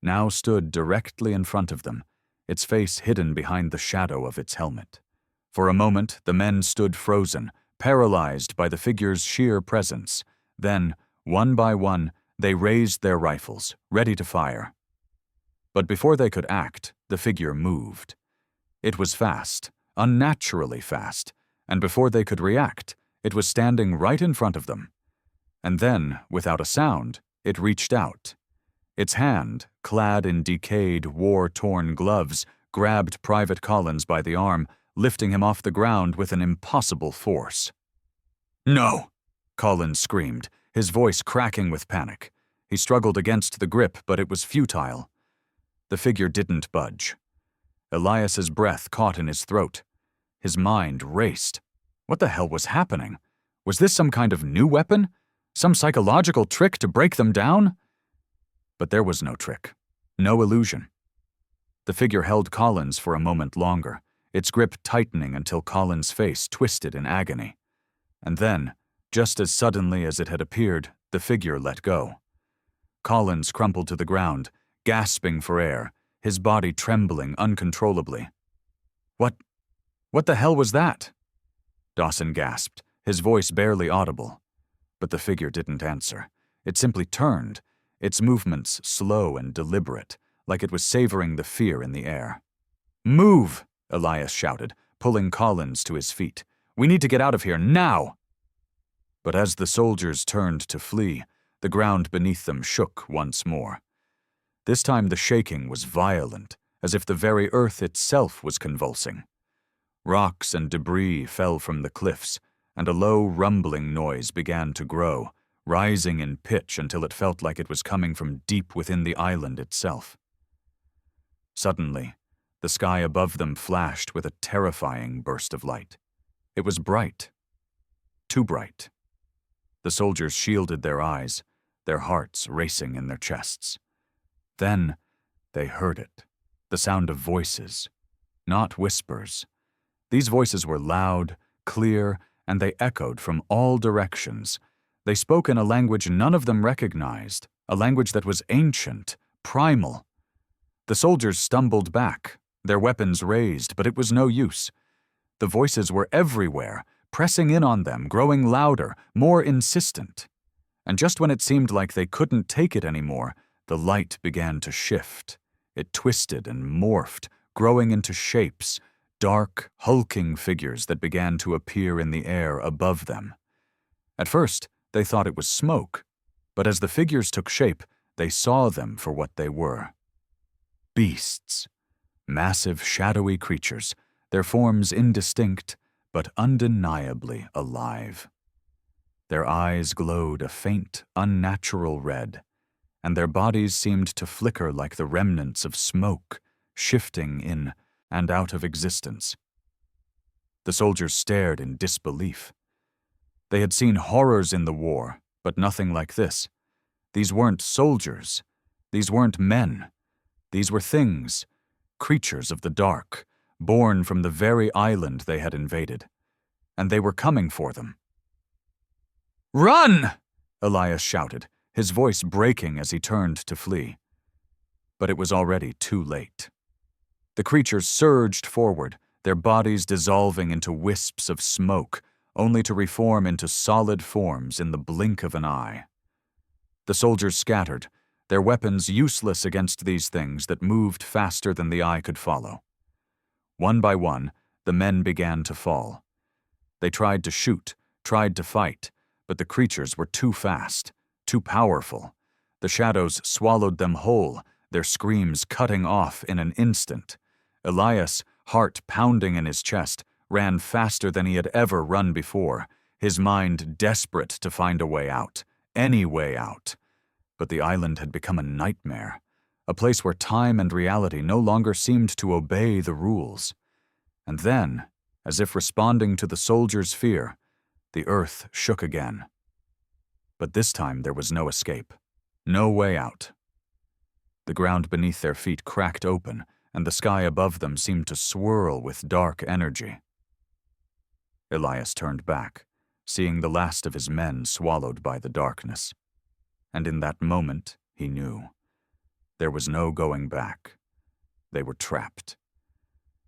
now stood directly in front of them, its face hidden behind the shadow of its helmet. For a moment, the men stood frozen, paralyzed by the figure's sheer presence. Then, one by one, they raised their rifles, ready to fire. But before they could act, the figure moved. It was fast, unnaturally fast, and before they could react, it was standing right in front of them. And then, without a sound, it reached out. Its hand, clad in decayed, war-torn gloves, grabbed Private Collins by the arm, lifting him off the ground with an impossible force. "No!" Collins screamed, his voice cracking with panic. He struggled against the grip, but it was futile. The figure didn't budge. Elias's breath caught in his throat. His mind raced. What the hell was happening? Was this some kind of new weapon? Some psychological trick to break them down? But there was no trick. No illusion. The figure held Collins for a moment longer, its grip tightening until Collins' face twisted in agony. And then, just as suddenly as it had appeared, the figure let go. Collins crumpled to the ground, gasping for air, his body trembling uncontrollably. What the hell was that?" Dawson gasped, his voice barely audible. But the figure didn't answer. It simply turned, its movements slow and deliberate, like it was savoring the fear in the air. "Move!" Elias shouted, pulling Collins to his feet. "We need to get out of here, now!" But as the soldiers turned to flee, the ground beneath them shook once more. This time the shaking was violent, as if the very earth itself was convulsing. Rocks and debris fell from the cliffs, and a low rumbling noise began to grow, rising in pitch until it felt like it was coming from deep within the island itself. Suddenly, the sky above them flashed with a terrifying burst of light. It was bright. Too bright. The soldiers shielded their eyes, their hearts racing in their chests. Then they heard it, the sound of voices, not whispers. These voices were loud, clear, and they echoed from all directions. They spoke in a language none of them recognized, a language that was ancient, primal. The soldiers stumbled back, their weapons raised, but it was no use. The voices were everywhere, pressing in on them, growing louder, more insistent. And just when it seemed like they couldn't take it anymore, the light began to shift. It twisted and morphed, growing into shapes, dark, hulking figures that began to appear in the air above them. At first, they thought it was smoke, but as the figures took shape, they saw them for what they were. Beasts. Massive, shadowy creatures, their forms indistinct, but undeniably alive. Their eyes glowed a faint, unnatural red, and their bodies seemed to flicker like the remnants of smoke, shifting in and out of existence. The soldiers stared in disbelief. They had seen horrors in the war, but nothing like this. These weren't soldiers. These weren't men. These were things, creatures of the dark, born from the very island they had invaded. And they were coming for them. "Run!" Elias shouted, his voice breaking as he turned to flee. But it was already too late. The creatures surged forward, their bodies dissolving into wisps of smoke, only to reform into solid forms in the blink of an eye. The soldiers scattered, their weapons useless against these things that moved faster than the eye could follow. One by one, the men began to fall. They tried to shoot, tried to fight, but the creatures were too fast, too powerful. The shadows swallowed them whole, their screams cutting off in an instant. Elias, heart pounding in his chest, ran faster than he had ever run before, his mind desperate to find a way out, any way out. But the island had become a nightmare, a place where time and reality no longer seemed to obey the rules. And then, as if responding to the soldiers' fear, the earth shook again. But this time there was no escape, no way out. The ground beneath their feet cracked open, and the sky above them seemed to swirl with dark energy. Elias turned back, seeing the last of his men swallowed by the darkness. And in that moment, he knew. There was no going back. They were trapped.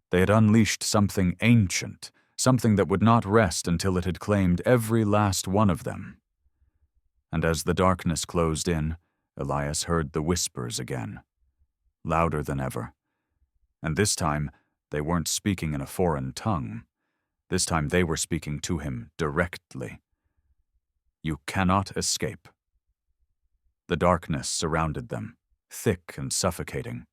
They had unleashed something ancient, something that would not rest until it had claimed every last one of them. And as the darkness closed in, Elias heard the whispers again, louder than ever. And this time, they weren't speaking in a foreign tongue. This time they were speaking to him directly. "You cannot escape." The darkness surrounded them, thick and suffocating.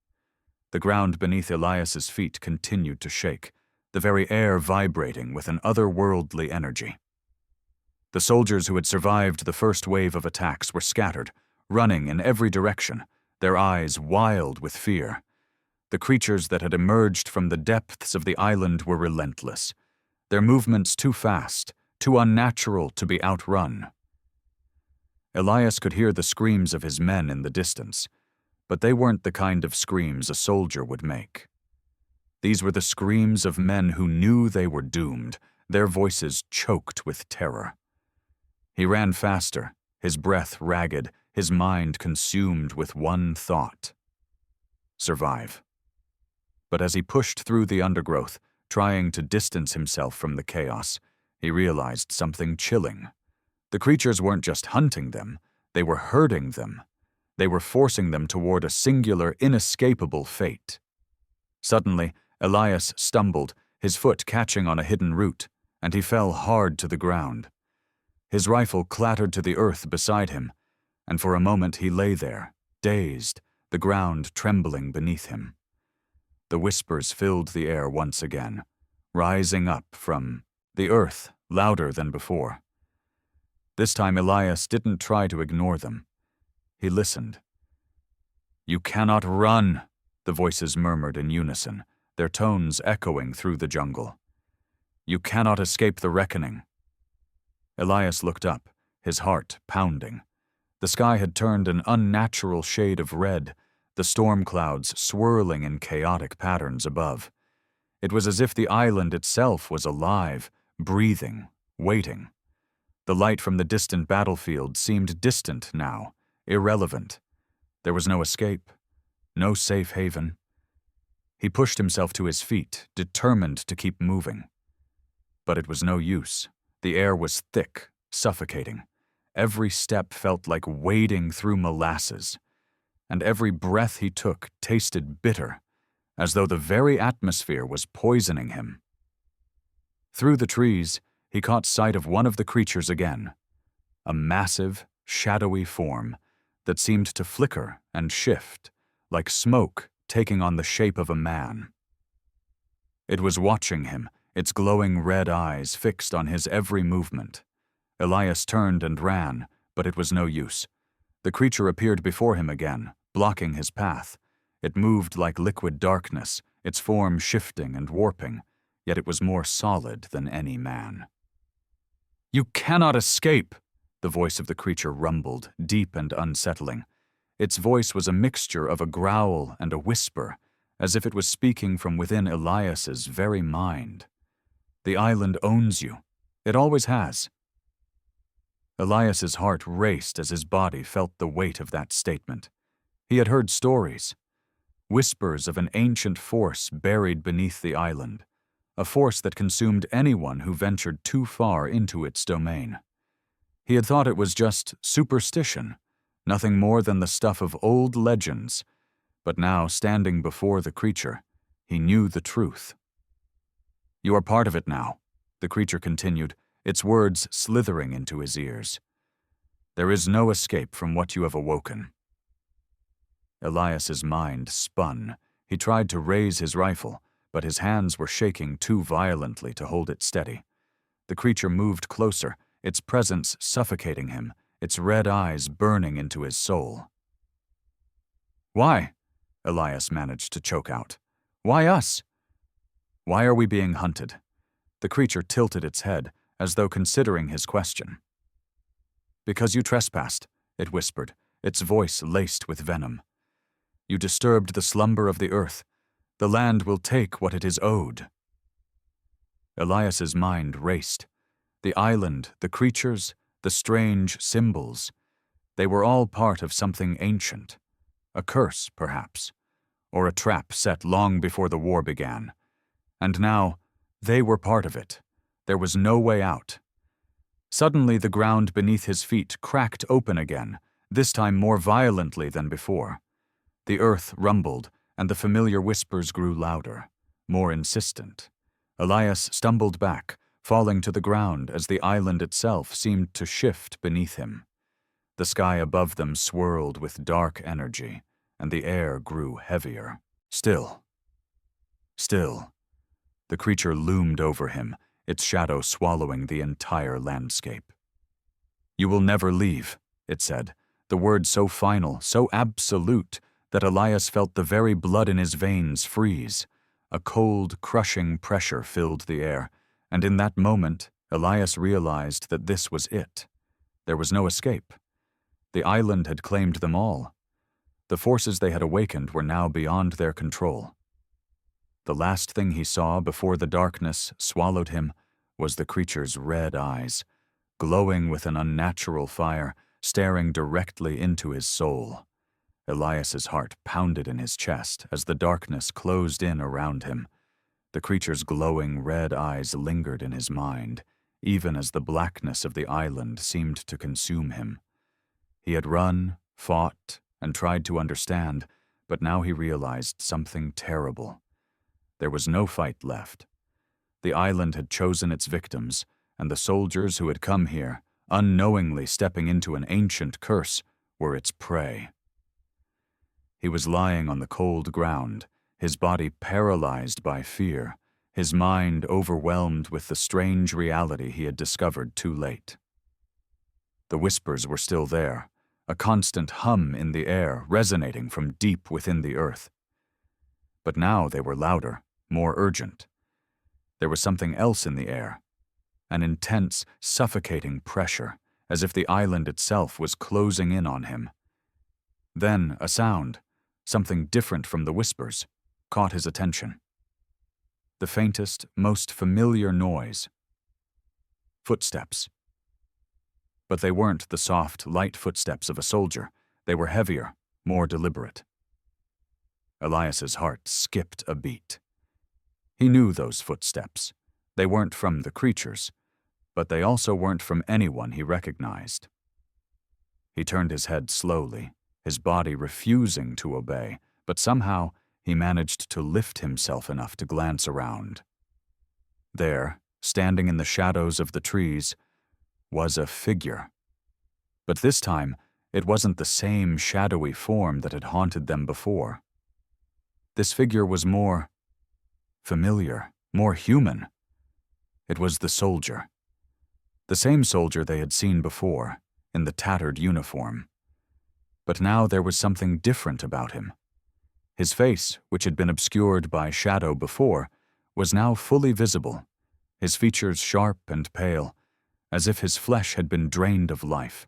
The ground beneath Elias's feet continued to shake, the very air vibrating with an otherworldly energy. The soldiers who had survived the first wave of attacks were scattered, running in every direction, their eyes wild with fear. The creatures that had emerged from the depths of the island were relentless, their movements too fast, too unnatural to be outrun. Elias could hear the screams of his men in the distance, but they weren't the kind of screams a soldier would make. These were the screams of men who knew they were doomed, their voices choked with terror. He ran faster, his breath ragged, his mind consumed with one thought: survive. But as he pushed through the undergrowth, trying to distance himself from the chaos, he realized something chilling. The creatures weren't just hunting them, they were herding them. They were forcing them toward a singular, inescapable fate. Suddenly, Elias stumbled, his foot catching on a hidden root, and he fell hard to the ground. His rifle clattered to the earth beside him, and for a moment he lay there, dazed, the ground trembling beneath him. The whispers filled the air once again, rising up from the earth, louder than before. This time Elias didn't try to ignore them. He listened. "You cannot run," the voices murmured in unison, their tones echoing through the jungle. "You cannot escape the reckoning." Elias looked up, his heart pounding. The sky had turned an unnatural shade of red, the storm clouds swirling in chaotic patterns above. It was as if the island itself was alive, breathing, waiting. The light from the distant battlefield seemed distant now, irrelevant. There was no escape, No safe haven. He pushed himself to his feet, determined to keep moving. But it was no use. The air was thick, suffocating. Every step felt like wading through molasses, and every breath he took tasted bitter, as though the very atmosphere was poisoning him. Through the trees, he caught sight of one of the creatures again, a massive, shadowy form that seemed to flicker and shift, like smoke taking on the shape of a man. It was watching him, its glowing red eyes fixed on his every movement. Elias turned and ran, but it was no use. The creature appeared before him again, blocking his path. It moved like liquid darkness, its form shifting and warping, yet it was more solid than any man. "You cannot escape!" The voice of the creature rumbled, deep and unsettling. Its voice was a mixture of a growl and a whisper, as if it was speaking from within Elias's very mind. "The island owns you. It always has." Elias's heart raced as his body felt the weight of that statement. He had heard stories, whispers of an ancient force buried beneath the island, a force that consumed anyone who ventured too far into its domain. He had thought it was just superstition, nothing more than the stuff of old legends, but now, standing before the creature, he knew the truth. "You are part of it now," the creature continued, its words slithering into his ears. "There is no escape from what you have awoken." Elias's mind spun. He tried to raise his rifle, but his hands were shaking too violently to hold it steady. The creature moved closer, its presence suffocating him, its red eyes burning into his soul. "Why?" Elias managed to choke out. "Why us? Why are we being hunted?" The creature tilted its head, as though considering his question. "Because you trespassed," it whispered, its voice laced with venom. "You disturbed the slumber of the earth. The land will take what it is owed." Elias's mind raced. The island, the creatures, the strange symbols, they were all part of something ancient. A curse, perhaps, or a trap set long before the war began. And now, they were part of it. There was no way out. Suddenly, the ground beneath his feet cracked open again, this time more violently than before. The earth rumbled, and the familiar whispers grew louder, more insistent. Elias stumbled back, falling to the ground as the island itself seemed to shift beneath him. The sky above them swirled with dark energy, and the air grew heavier. Still. The creature loomed over him, its shadow swallowing the entire landscape. "You will never leave," it said, the word so final, so absolute, that Elias felt the very blood in his veins freeze. A cold, crushing pressure filled the air, and in that moment, Elias realized that this was it. There was no escape. The island had claimed them all. The forces they had awakened were now beyond their control. The last thing he saw before the darkness swallowed him was the creature's red eyes, glowing with an unnatural fire, staring directly into his soul. Elias's heart pounded in his chest as the darkness closed in around him. The creature's glowing red eyes lingered in his mind, even as the blackness of the island seemed to consume him. He had run, fought, and tried to understand, but now he realized something terrible. There was no fight left. The island had chosen its victims, and the soldiers who had come here, unknowingly stepping into an ancient curse, were its prey. He was lying on the cold ground, his body paralyzed by fear, his mind overwhelmed with the strange reality he had discovered too late. The whispers were still there, a constant hum in the air resonating from deep within the earth. But now they were louder, more urgent. There was something else in the air, an intense, suffocating pressure, as if the island itself was closing in on him. Then a sound, something different from the whispers, caught his attention. The faintest, most familiar noise. Footsteps. But they weren't the soft, light footsteps of a soldier. They were heavier, more deliberate. Elias's heart skipped a beat. He knew those footsteps. They weren't from the creatures, but they also weren't from anyone he recognized. He turned his head slowly, his body refusing to obey, but somehow he managed to lift himself enough to glance around. There, standing in the shadows of the trees, was a figure. But this time, it wasn't the same shadowy form that had haunted them before. This figure was more familiar, more human. It was the soldier. The same soldier they had seen before, in the tattered uniform. But now there was something different about him. His face, which had been obscured by shadow before, was now fully visible, his features sharp and pale, as if his flesh had been drained of life.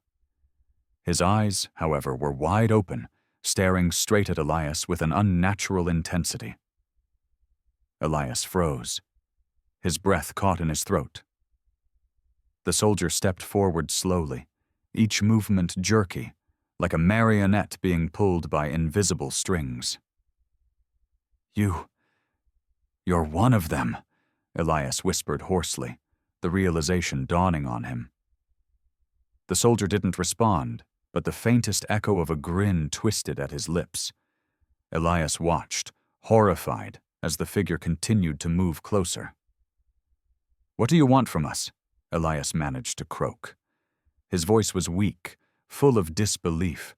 His eyes, however, were wide open, staring straight at Elias with an unnatural intensity. Elias froze. His breath caught in his throat. The soldier stepped forward slowly, each movement jerky, like a marionette being pulled by invisible strings. You're one of them, Elias whispered hoarsely, the realization dawning on him. The soldier didn't respond, but the faintest echo of a grin twisted at his lips. Elias watched, horrified, as the figure continued to move closer. "What do you want from us?" Elias managed to croak. His voice was weak, full of disbelief,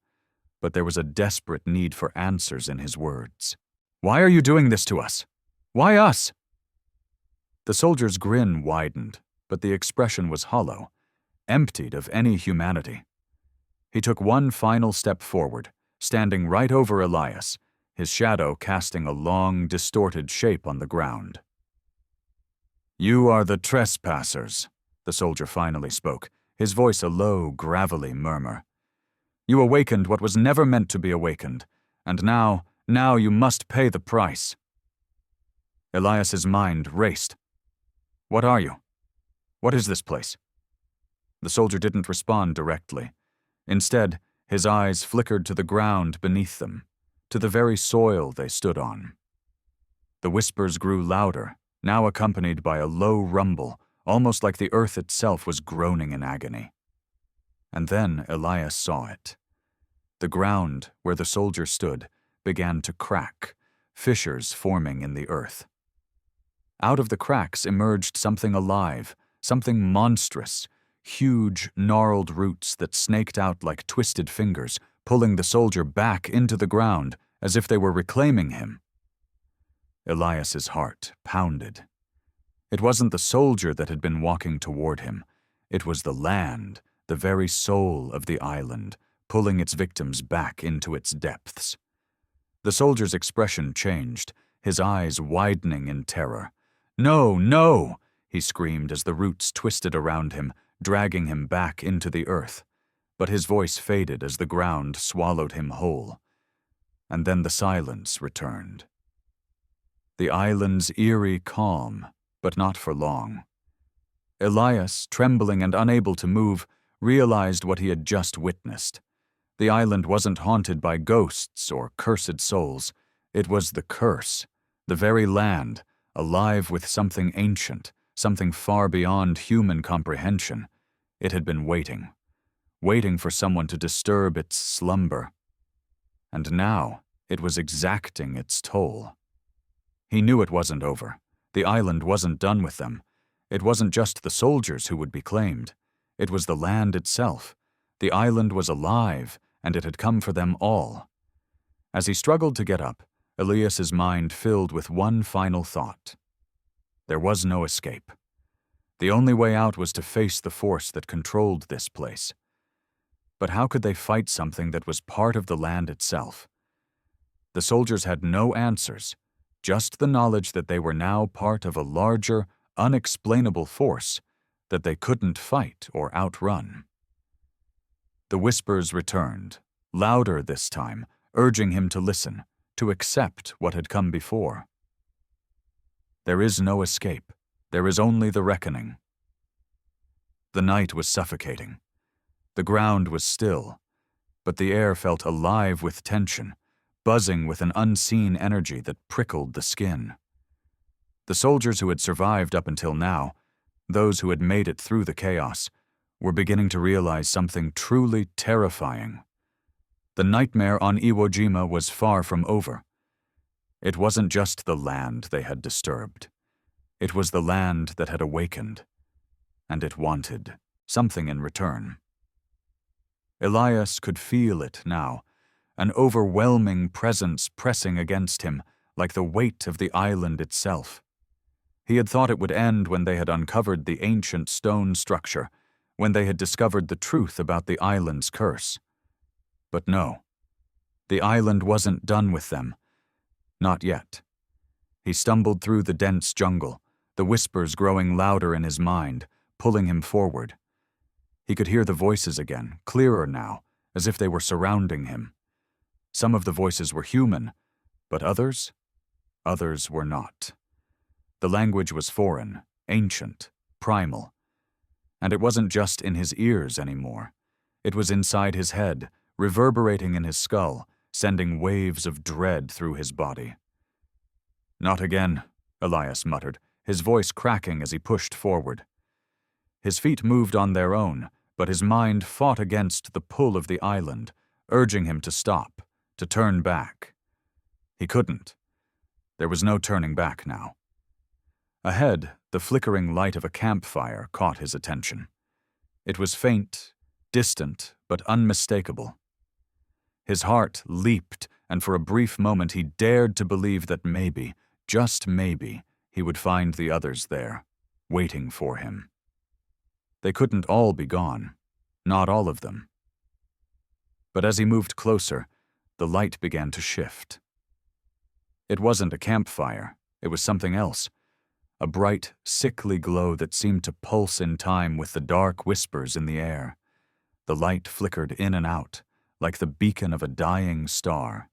but there was a desperate need for answers in his words. "Why are you doing this to us? Why us?" The soldier's grin widened, but the expression was hollow, emptied of any humanity. He took one final step forward, standing right over Elias, his shadow casting a long, distorted shape on the ground. "You are the trespassers," the soldier finally spoke, his voice a low, gravelly murmur. "You awakened what was never meant to be awakened, and now you must pay the price." Elias's mind raced. "What are you? What is this place?" The soldier didn't respond directly. Instead, his eyes flickered to the ground beneath them, to the very soil they stood on. The whispers grew louder, now accompanied by a low rumble, almost like the earth itself was groaning in agony. And then Elias saw it. The ground, where the soldier stood, began to crack, fissures forming in the earth. Out of the cracks emerged something alive, something monstrous, huge, gnarled roots that snaked out like twisted fingers, pulling the soldier back into the ground as if they were reclaiming him. Elias's heart pounded. It wasn't the soldier that had been walking toward him. It was the land, the very soul of the island, pulling its victims back into its depths. The soldier's expression changed, his eyes widening in terror. "No, no!" he screamed as the roots twisted around him, dragging him back into the earth. But his voice faded as the ground swallowed him whole. And then the silence returned. The island's eerie calm, but not for long. Elias, trembling and unable to move, realized what he had just witnessed. The island wasn't haunted by ghosts or cursed souls. It was the curse, the very land, alive with something ancient, something far beyond human comprehension. It had been waiting for someone to disturb its slumber. And now it was exacting its toll. He knew it wasn't over. The island wasn't done with them. It wasn't just the soldiers who would be claimed. It was the land itself. The island was alive, and it had come for them all. As he struggled to get up, Elias's mind filled with one final thought. There was no escape. The only way out was to face the force that controlled this place. But how could they fight something that was part of the land itself? The soldiers had no answers, just the knowledge that they were now part of a larger, unexplainable force that they couldn't fight or outrun. The whispers returned, louder this time, urging him to listen, to accept what had come before. There is no escape. There is only the reckoning. The night was suffocating. The ground was still, but the air felt alive with tension, buzzing with an unseen energy that prickled the skin. The soldiers who had survived up until now, those who had made it through the chaos, were beginning to realize something truly terrifying. The nightmare on Iwo Jima was far from over. It wasn't just the land they had disturbed. It was the land that had awakened, and it wanted something in return. Elias could feel it now, an overwhelming presence pressing against him like the weight of the island itself. He had thought it would end when they had uncovered the ancient stone structure, when they had discovered the truth about the island's curse. But no, the island wasn't done with them. Not yet. He stumbled through the dense jungle, the whispers growing louder in his mind, pulling him forward. He could hear the voices again, clearer now, as if they were surrounding him. Some of the voices were human, but others were not. The language was foreign, ancient, primal. And it wasn't just in his ears anymore. It was inside his head, reverberating in his skull, sending waves of dread through his body. "Not again," Elias muttered, his voice cracking as he pushed forward. His feet moved on their own, but his mind fought against the pull of the island, urging him to stop, to turn back. He couldn't. There was no turning back now. Ahead, the flickering light of a campfire caught his attention. It was faint, distant, but unmistakable. His heart leaped, and for a brief moment he dared to believe that maybe, just maybe, he would find the others there, waiting for him. They couldn't all be gone, not all of them. But as he moved closer, the light began to shift. It wasn't a campfire, it was something else. A bright, sickly glow that seemed to pulse in time with the dark whispers in the air. The light flickered in and out, like the beacon of a dying star.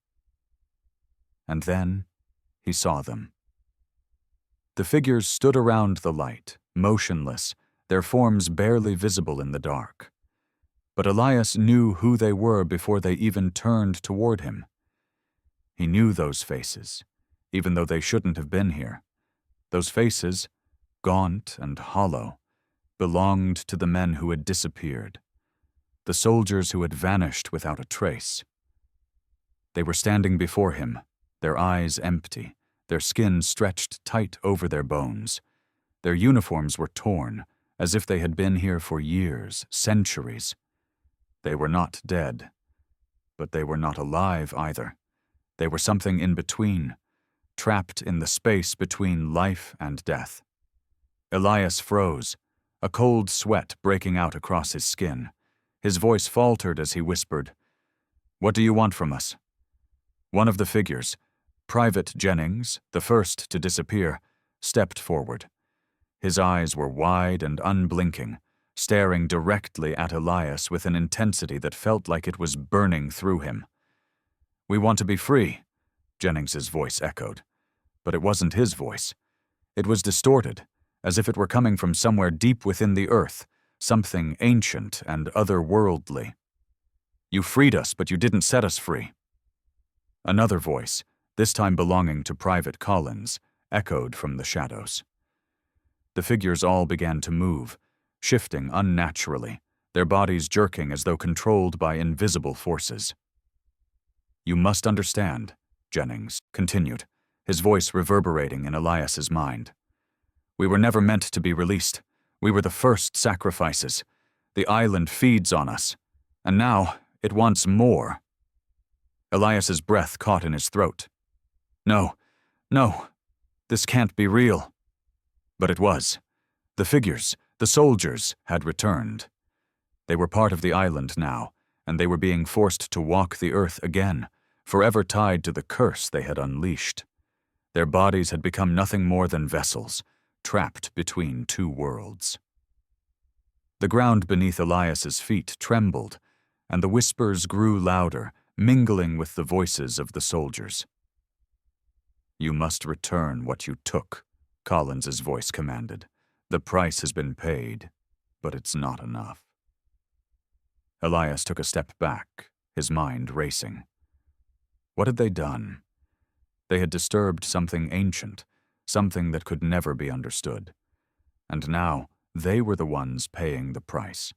And then he saw them. The figures stood around the light, motionless, their forms barely visible in the dark. But Elias knew who they were before they even turned toward him. He knew those faces, even though they shouldn't have been here. Those faces, gaunt and hollow, belonged to the men who had disappeared, the soldiers who had vanished without a trace. They were standing before him, their eyes empty, their skin stretched tight over their bones. Their uniforms were torn, as if they had been here for years, centuries. They were not dead, but they were not alive either. They were something in between, trapped in the space between life and death. Elias froze, a cold sweat breaking out across his skin. His voice faltered as he whispered, "What do you want from us?" One of the figures, Private Jennings, the first to disappear, stepped forward. His eyes were wide and unblinking, staring directly at Elias with an intensity that felt like it was burning through him. "We want to be free," Jennings's voice echoed. But it wasn't his voice. It was distorted, as if it were coming from somewhere deep within the earth, something ancient and otherworldly. "You freed us, but you didn't set us free." Another voice, this time belonging to Private Collins, echoed from the shadows. The figures all began to move, shifting unnaturally, their bodies jerking as though controlled by invisible forces. "You must understand," Jennings continued, his voice reverberating in Elias's mind. "We were never meant to be released. We were the first sacrifices. The island feeds on us, and now it wants more." Elias's breath caught in his throat. No, this can't be real." But it was. The figures, the soldiers, had returned. They were part of the island now, and they were being forced to walk the earth again, forever tied to the curse they had unleashed. Their bodies had become nothing more than vessels, trapped between two worlds. The ground beneath Elias's feet trembled, and the whispers grew louder, mingling with the voices of the soldiers. "You must return what you took," Collins's voice commanded. "The price has been paid, but it's not enough." Elias took a step back, his mind racing. What had they done? They had disturbed something ancient, something that could never be understood. And now they were the ones paying the price.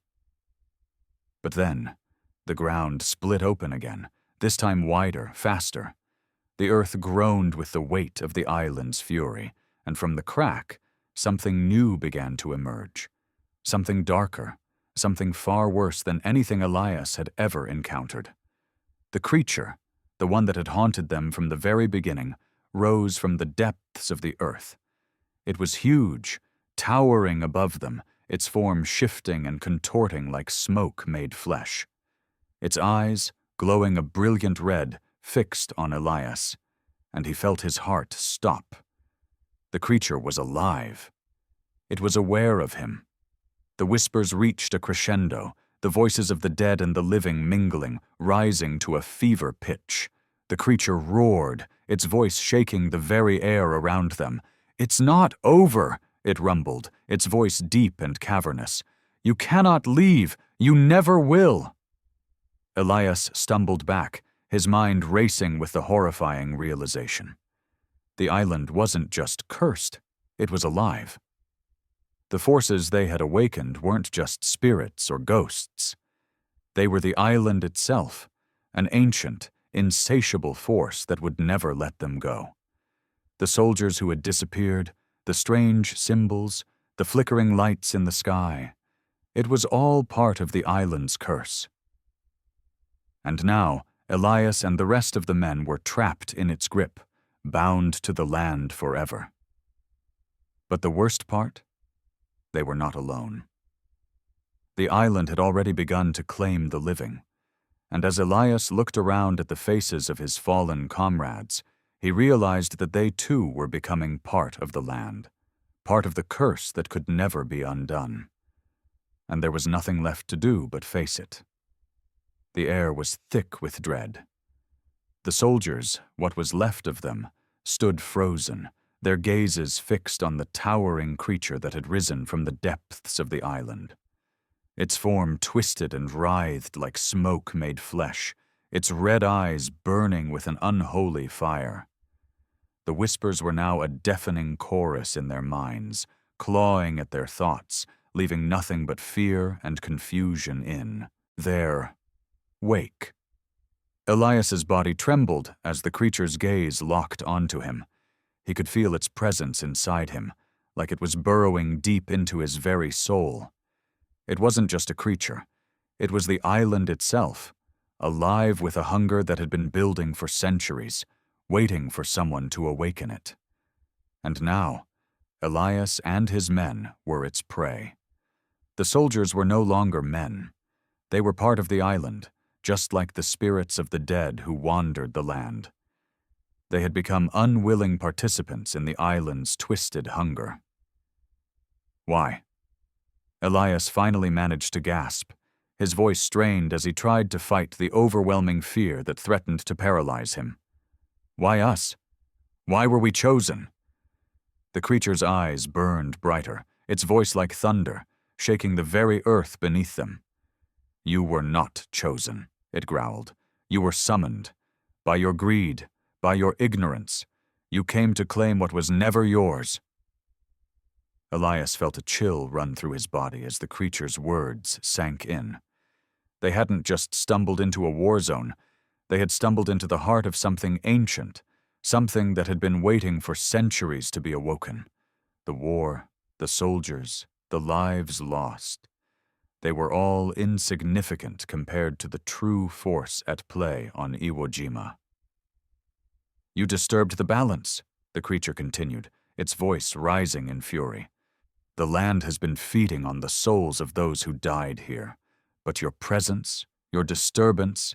But then, the ground split open again, this time wider, faster. The earth groaned with the weight of the island's fury, and from the crack, something new began to emerge. Something darker, something far worse than anything Elias had ever encountered. The creature, the one that had haunted them from the very beginning, rose from the depths of the earth. It was huge, towering above them, its form shifting and contorting like smoke made flesh. Its eyes, glowing a brilliant red, fixed on Elias, and he felt his heart stop. The creature was alive. It was aware of him. The whispers reached a crescendo, the voices of the dead and the living mingling, rising to a fever pitch. The creature roared, its voice shaking the very air around them. "It's not over," it rumbled, its voice deep and cavernous. "You cannot leave. You never will." Elias stumbled back, his mind racing with the horrifying realization. The island wasn't just cursed, it was alive. The forces they had awakened weren't just spirits or ghosts. They were the island itself, an ancient, insatiable force that would never let them go. The soldiers who had disappeared, the strange symbols, the flickering lights in the sky, it was all part of the island's curse. And now, Elias and the rest of the men were trapped in its grip, bound to the land forever. But the worst part? They were not alone. The island had already begun to claim the living, and as Elias looked around at the faces of his fallen comrades, he realized that they too were becoming part of the land, part of the curse that could never be undone. And there was nothing left to do but face it. The air was thick with dread. The soldiers, what was left of them, stood frozen, their gazes fixed on the towering creature that had risen from the depths of the island. Its form twisted and writhed like smoke made flesh, its red eyes burning with an unholy fire. The whispers were now a deafening chorus in their minds, clawing at their thoughts, leaving nothing but fear and confusion in their wake. Elias's body trembled as the creature's gaze locked onto him. He could feel its presence inside him, like it was burrowing deep into his very soul. It wasn't just a creature. It was the island itself, alive with a hunger that had been building for centuries, waiting for someone to awaken it. And now, Elias and his men were its prey. The soldiers were no longer men. They were part of the island, just like the spirits of the dead who wandered the land. They had become unwilling participants in the island's twisted hunger. Why? Elias finally managed to gasp, his voice strained as he tried to fight the overwhelming fear that threatened to paralyze him. Why us? Why were we chosen? The creature's eyes burned brighter, its voice like thunder, shaking the very earth beneath them. You were not chosen, it growled. You were summoned. By your greed, by your ignorance, you came to claim what was never yours. Elias felt a chill run through his body as the creature's words sank in. They hadn't just stumbled into a war zone. They had stumbled into the heart of something ancient, something that had been waiting for centuries to be awoken. The war, the soldiers, the lives lost. They were all insignificant compared to the true force at play on Iwo Jima. You disturbed the balance, the creature continued, its voice rising in fury. The land has been feeding on the souls of those who died here, but your presence, your disturbance,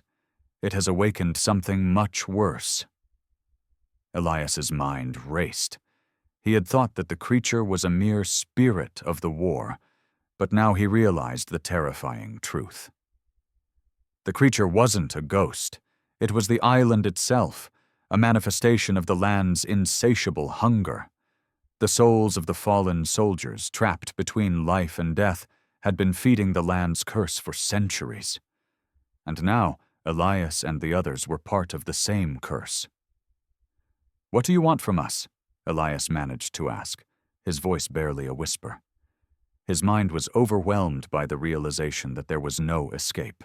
it has awakened something much worse. Elias's mind raced. He had thought that the creature was a mere spirit of the war, but now he realized the terrifying truth. The creature wasn't a ghost. It was the island itself, a manifestation of the land's insatiable hunger. The souls of the fallen soldiers, trapped between life and death, had been feeding the land's curse for centuries. And now, Elias and the others were part of the same curse. "What do you want from us?" Elias managed to ask, his voice barely a whisper. His mind was overwhelmed by the realization that there was no escape.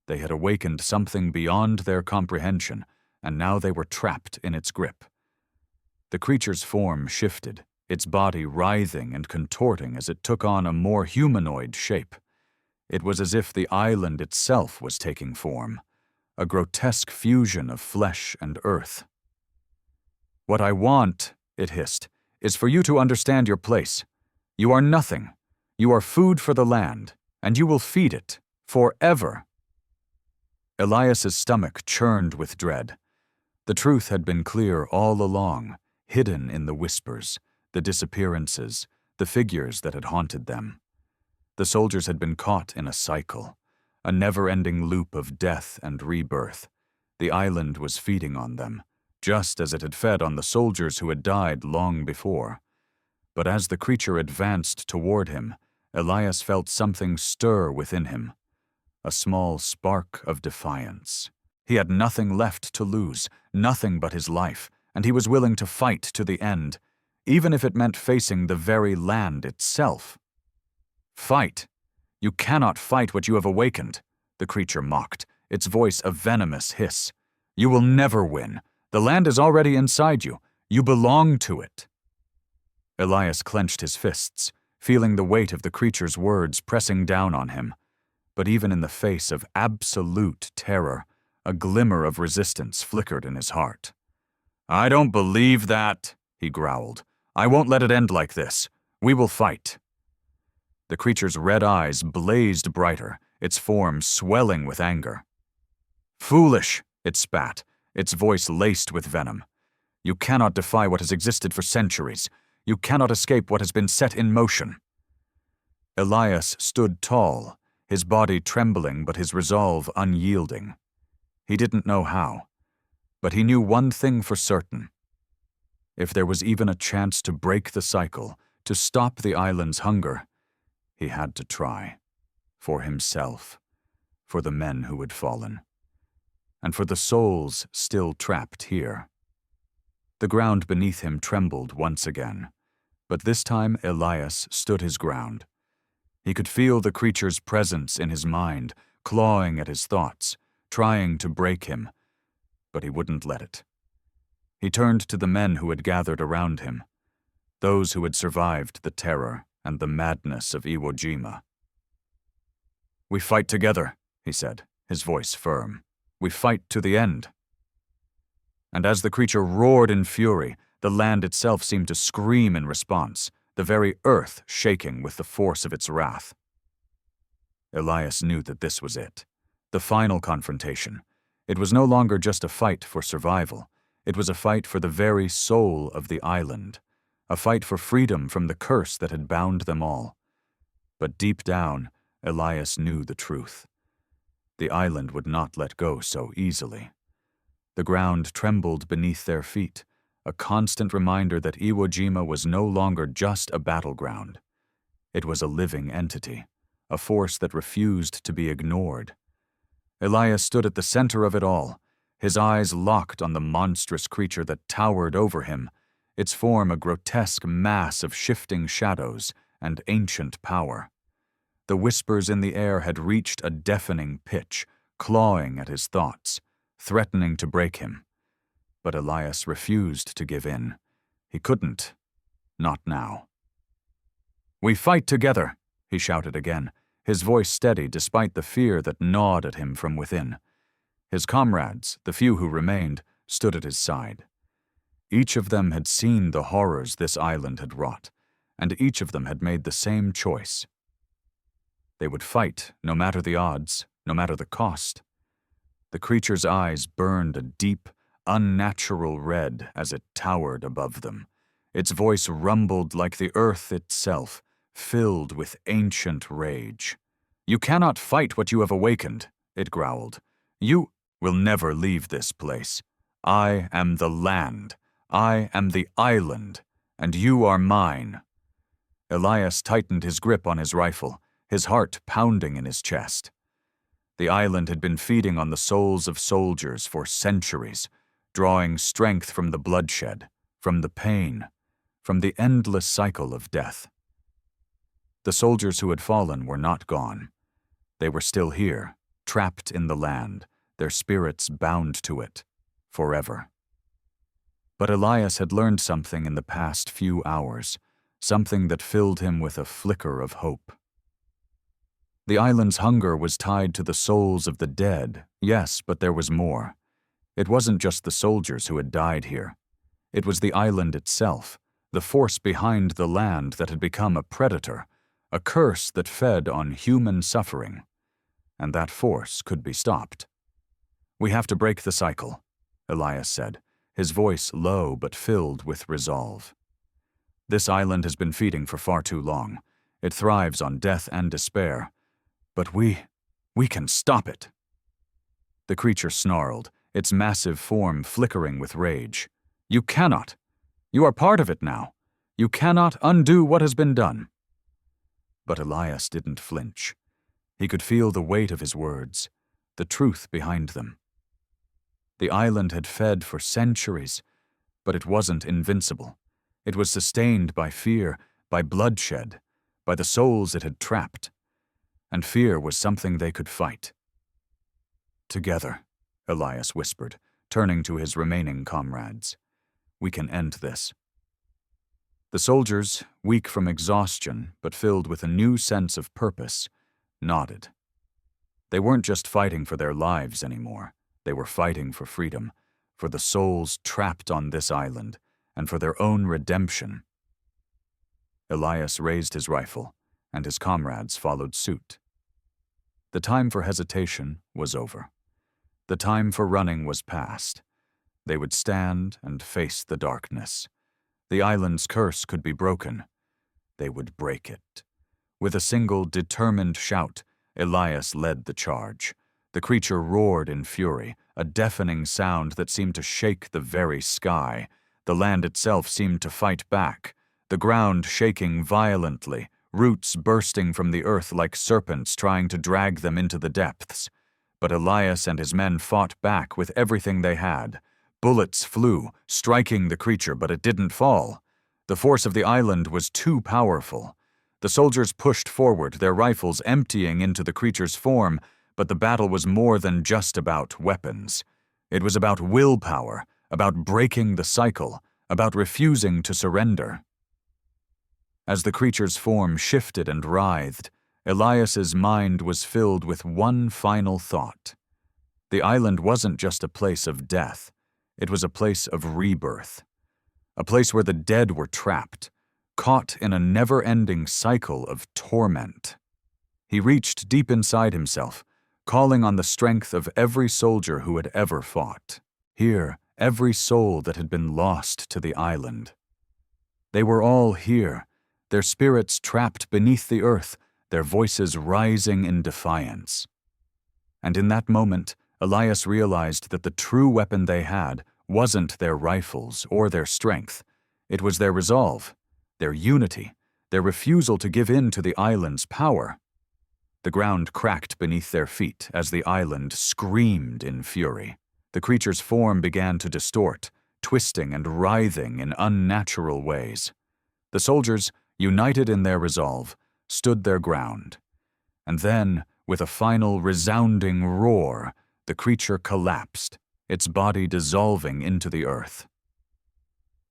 They had awakened something beyond their comprehension, and now they were trapped in its grip. The creature's form shifted, its body writhing and contorting as it took on a more humanoid shape. It was as if the island itself was taking form, a grotesque fusion of flesh and earth. "What I want," it hissed, "is for you to understand your place. You are nothing. You are food for the land, and you will feed it, forever." Elias's stomach churned with dread. The truth had been clear all along, hidden in the whispers, the disappearances, the figures that had haunted them. The soldiers had been caught in a cycle, a never-ending loop of death and rebirth. The island was feeding on them, just as it had fed on the soldiers who had died long before. But as the creature advanced toward him, Elias felt something stir within him, a small spark of defiance. He had nothing left to lose, nothing but his life, and he was willing to fight to the end, even if it meant facing the very land itself. "Fight! You cannot fight what you have awakened," the creature mocked, its voice a venomous hiss. "You will never win. The land is already inside you. You belong to it." Elias clenched his fists, feeling the weight of the creature's words pressing down on him. But even in the face of absolute terror, a glimmer of resistance flickered in his heart. "I don't believe that," he growled. "I won't let it end like this. We will fight." The creature's red eyes blazed brighter, its form swelling with anger. "Foolish," it spat, its voice laced with venom. "You cannot defy what has existed for centuries. You cannot escape what has been set in motion." Elias stood tall, his body trembling but his resolve unyielding. He didn't know how, but he knew one thing for certain. If there was even a chance to break the cycle, to stop the island's hunger, he had to try. For himself, for the men who had fallen, and for the souls still trapped here. The ground beneath him trembled once again, but this time Elias stood his ground. He could feel the creature's presence in his mind, clawing at his thoughts, trying to break him, but he wouldn't let it. He turned to the men who had gathered around him, those who had survived the terror and the madness of Iwo Jima. "We fight together," he said, his voice firm. "We fight to the end." And as the creature roared in fury, the land itself seemed to scream in response, the very earth shaking with the force of its wrath. Elias knew that this was it, the final confrontation. It was no longer just a fight for survival. It was a fight for the very soul of the island, a fight for freedom from the curse that had bound them all. But deep down, Elias knew the truth. The island would not let go so easily. The ground trembled beneath their feet, a constant reminder that Iwo Jima was no longer just a battleground. It was a living entity, a force that refused to be ignored. Elias stood at the center of it all, his eyes locked on the monstrous creature that towered over him, its form a grotesque mass of shifting shadows and ancient power. The whispers in the air had reached a deafening pitch, clawing at his thoughts, threatening to break him. But Elias refused to give in. He couldn't. Not now. "We fight together," he shouted again, his voice steady despite the fear that gnawed at him from within. His comrades, the few who remained, stood at his side. Each of them had seen the horrors this island had wrought, and each of them had made the same choice. They would fight, no matter the odds, no matter the cost. The creature's eyes burned a deep, unnatural red as it towered above them. Its voice rumbled like the earth itself, filled with ancient rage. "You cannot fight what you have awakened," it growled. "You will never leave this place. I am the land. I am the island, and you are mine." Elias tightened his grip on his rifle, his heart pounding in his chest. The island had been feeding on the souls of soldiers for centuries, drawing strength from the bloodshed, from the pain, from the endless cycle of death. The soldiers who had fallen were not gone. They were still here, trapped in the land, their spirits bound to it, forever. But Elias had learned something in the past few hours, something that filled him with a flicker of hope. The island's hunger was tied to the souls of the dead, yes, but there was more. It wasn't just the soldiers who had died here. It was the island itself, the force behind the land that had become a predator, a curse that fed on human suffering. And that force could be stopped. "We have to break the cycle," Elias said, his voice low but filled with resolve. "This island has been feeding for far too long. It thrives on death and despair. But we can stop it." The creature snarled, its massive form flickering with rage. "You cannot. You are part of it now. You cannot undo what has been done." But Elias didn't flinch. He could feel the weight of his words, the truth behind them. The island had fed for centuries, but it wasn't invincible. It was sustained by fear, by bloodshed, by the souls it had trapped. And fear was something they could fight. "Together," Elias whispered, turning to his remaining comrades. "We can end this." The soldiers, weak from exhaustion but filled with a new sense of purpose, nodded. They weren't just fighting for their lives anymore. They were fighting for freedom, for the souls trapped on this island, and for their own redemption. Elias raised his rifle, and his comrades followed suit. The time for hesitation was over. The time for running was past. They would stand and face the darkness. The island's curse could be broken. They would break it. With a single determined shout, Elias led the charge. The creature roared in fury, a deafening sound that seemed to shake the very sky. The land itself seemed to fight back, the ground shaking violently, roots bursting from the earth like serpents trying to drag them into the depths. But Elias and his men fought back with everything they had. Bullets flew, striking the creature, but it didn't fall. The force of the island was too powerful. The soldiers pushed forward, their rifles emptying into the creature's form, but the battle was more than just about weapons. It was about willpower, about breaking the cycle, about refusing to surrender. As the creature's form shifted and writhed, Elias's mind was filled with one final thought. The island wasn't just a place of death. It was a place of rebirth. A place where the dead were trapped, caught in a never-ending cycle of torment. He reached deep inside himself, calling on the strength of every soldier who had ever fought. Here, every soul that had been lost to the island. They were all here, their spirits trapped beneath the earth, their voices rising in defiance. And in that moment, Elias realized that the true weapon they had wasn't their rifles or their strength. It was their resolve, their unity, their refusal to give in to the island's power. The ground cracked beneath their feet as the island screamed in fury. The creature's form began to distort, twisting and writhing in unnatural ways. The soldiers, united in their resolve, stood their ground. And then, with a final resounding roar, the creature collapsed, its body dissolving into the earth.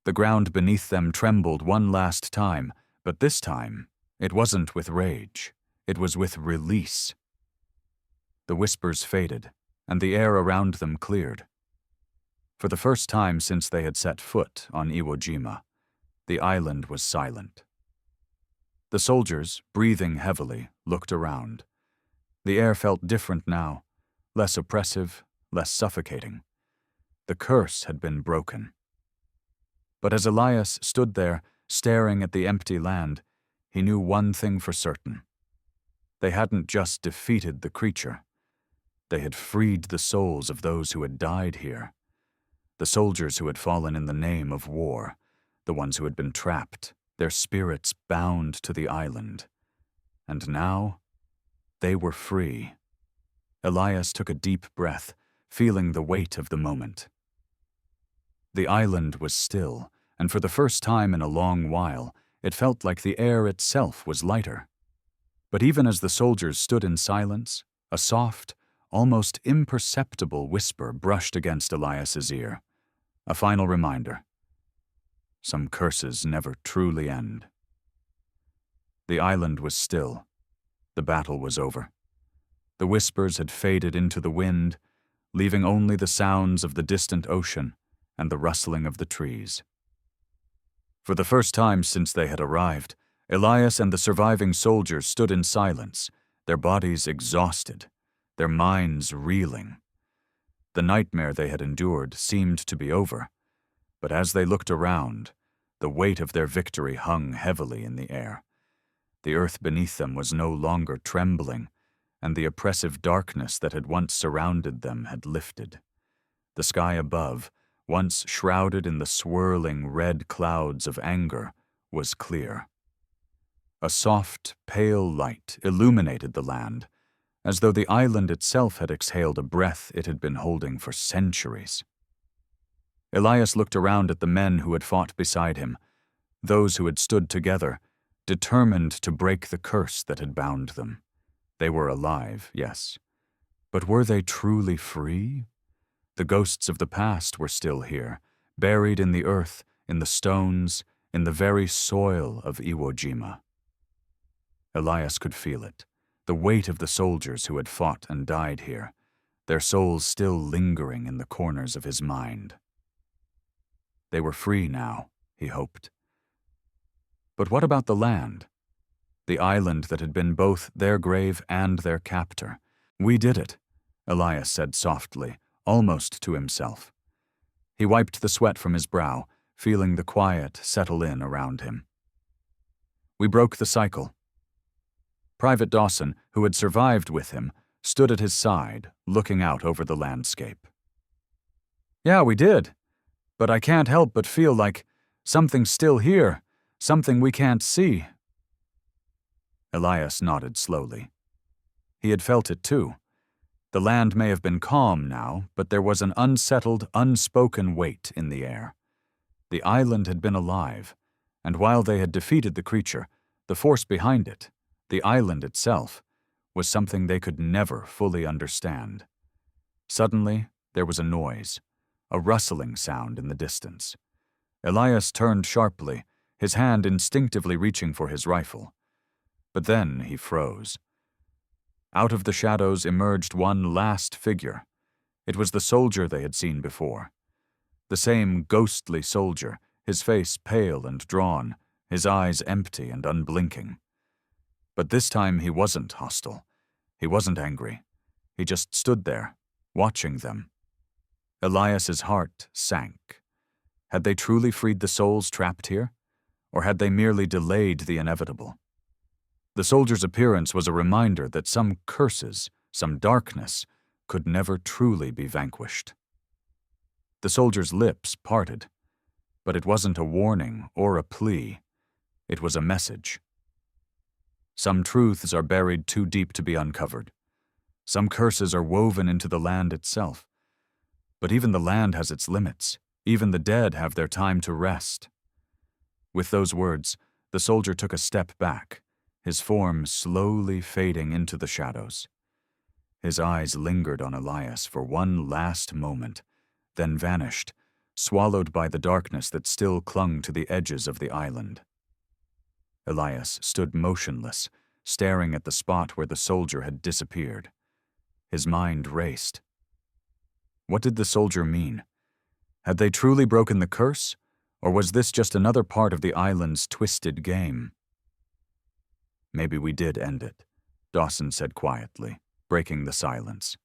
The ground beneath them trembled one last time, but this time, it wasn't with rage. It was with release. The whispers faded, and the air around them cleared. For the first time since they had set foot on Iwo Jima, the island was silent. The soldiers, breathing heavily, looked around. The air felt different now, less oppressive, less suffocating. The curse had been broken. But as Elias stood there, staring at the empty land, he knew one thing for certain. They hadn't just defeated the creature. They had freed the souls of those who had died here. The soldiers who had fallen in the name of war, the ones who had been trapped, their spirits bound to the island. And now, they were free. Elias took a deep breath, feeling the weight of the moment. The island was still, and for the first time in a long while, it felt like the air itself was lighter. But even as the soldiers stood in silence, a soft, almost imperceptible whisper brushed against Elias's ear. A final reminder. Some curses never truly end. The island was still. The battle was over. The whispers had faded into the wind, leaving only the sounds of the distant ocean and the rustling of the trees. For the first time since they had arrived, Elias and the surviving soldiers stood in silence, their bodies exhausted, their minds reeling. The nightmare they had endured seemed to be over, but as they looked around, the weight of their victory hung heavily in the air. The earth beneath them was no longer trembling, and the oppressive darkness that had once surrounded them had lifted. The sky above, once shrouded in the swirling red clouds of anger, was clear. A soft, pale light illuminated the land, as though the island itself had exhaled a breath it had been holding for centuries. Elias looked around at the men who had fought beside him, those who had stood together, determined to break the curse that had bound them. They were alive, yes, but were they truly free? The ghosts of the past were still here, buried in the earth, in the stones, in the very soil of Iwo Jima. Elias could feel it, the weight of the soldiers who had fought and died here, their souls still lingering in the corners of his mind. They were free now, he hoped. But what about the land? The island that had been both their grave and their captor. We did it, Elias said softly, almost to himself. He wiped the sweat from his brow, feeling the quiet settle in around him. We broke the cycle. Private Dawson, who had survived with him, stood at his side, looking out over the landscape. Yeah, we did. But I can't help but feel like something's still here, something we can't see. Elias nodded slowly. He had felt it too. The land may have been calm now, but there was an unsettled, unspoken weight in the air. The island had been alive, and while they had defeated the creature, the force behind it, the island itself, was something they could never fully understand. Suddenly, there was a noise, a rustling sound in the distance. Elias turned sharply, his hand instinctively reaching for his rifle. But then he froze. Out of the shadows emerged one last figure. It was the soldier they had seen before. The same ghostly soldier, his face pale and drawn, his eyes empty and unblinking. But this time he wasn't hostile. He wasn't angry. He just stood there, watching them. Elias's heart sank. Had they truly freed the souls trapped here? Or had they merely delayed the inevitable? The soldier's appearance was a reminder that some curses, some darkness, could never truly be vanquished. The soldier's lips parted, but it wasn't a warning or a plea. It was a message. Some truths are buried too deep to be uncovered. Some curses are woven into the land itself. But even the land has its limits. Even the dead have their time to rest. With those words, the soldier took a step back, his form slowly fading into the shadows. His eyes lingered on Elias for one last moment, then vanished, swallowed by the darkness that still clung to the edges of the island. Elias stood motionless, staring at the spot where the soldier had disappeared. His mind raced. What did the soldier mean? Had they truly broken the curse, or was this just another part of the island's twisted game? Maybe we did end it, Dawson said quietly, breaking the silence.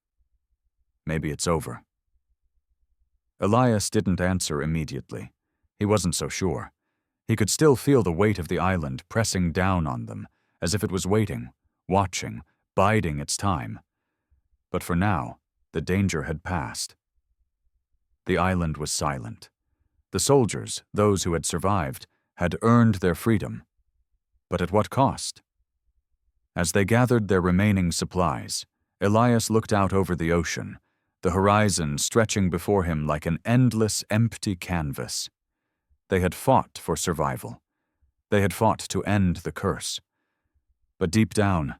Maybe it's over. Elias didn't answer immediately. He wasn't so sure. He could still feel the weight of the island pressing down on them, as if it was waiting, watching, biding its time. But for now, the danger had passed. The island was silent. The soldiers, those who had survived, had earned their freedom. But at what cost? As they gathered their remaining supplies, Elias looked out over the ocean, the horizon stretching before him like an endless, empty canvas. They had fought for survival. They had fought to end the curse. But deep down,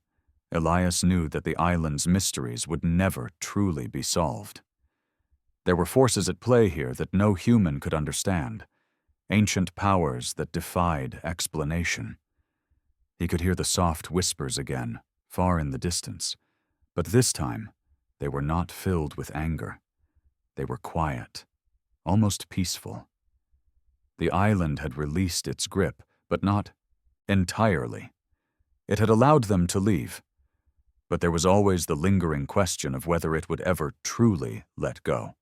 Elias knew that the island's mysteries would never truly be solved. There were forces at play here that no human could understand, ancient powers that defied explanation. He could hear the soft whispers again, far in the distance, but this time they were not filled with anger. They were quiet, almost peaceful. The island had released its grip, but not entirely. It had allowed them to leave, but there was always the lingering question of whether it would ever truly let go.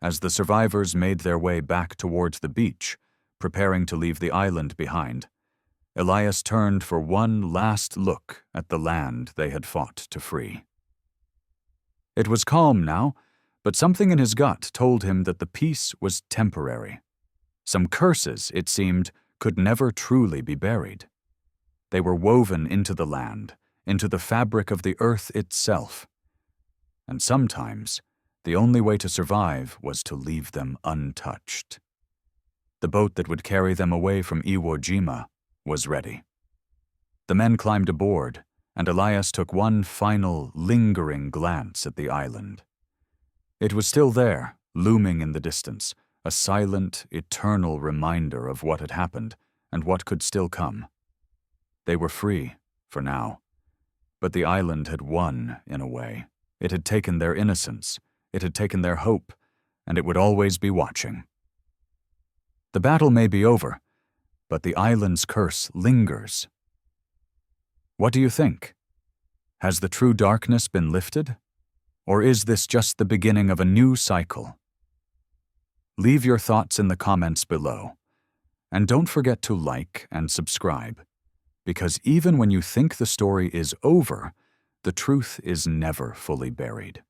As the survivors made their way back towards the beach, preparing to leave the island behind, Elias turned for one last look at the land they had fought to free. It was calm now, but something in his gut told him that the peace was temporary. Some curses, it seemed, could never truly be buried. They were woven into the land, into the fabric of the earth itself. And sometimes, the only way to survive was to leave them untouched. The boat that would carry them away from Iwo Jima was ready. The men climbed aboard, and Elias took one final, lingering glance at the island. It was still there, looming in the distance, a silent, eternal reminder of what had happened and what could still come. They were free, for now. But the island had won, in a way. It had taken their innocence, it had taken their hope, and it would always be watching. The battle may be over, but the island's curse lingers. What do you think? Has the true darkness been lifted? Or is this just the beginning of a new cycle? Leave your thoughts in the comments below. And don't forget to like and subscribe, because even when you think the story is over, the truth is never fully buried.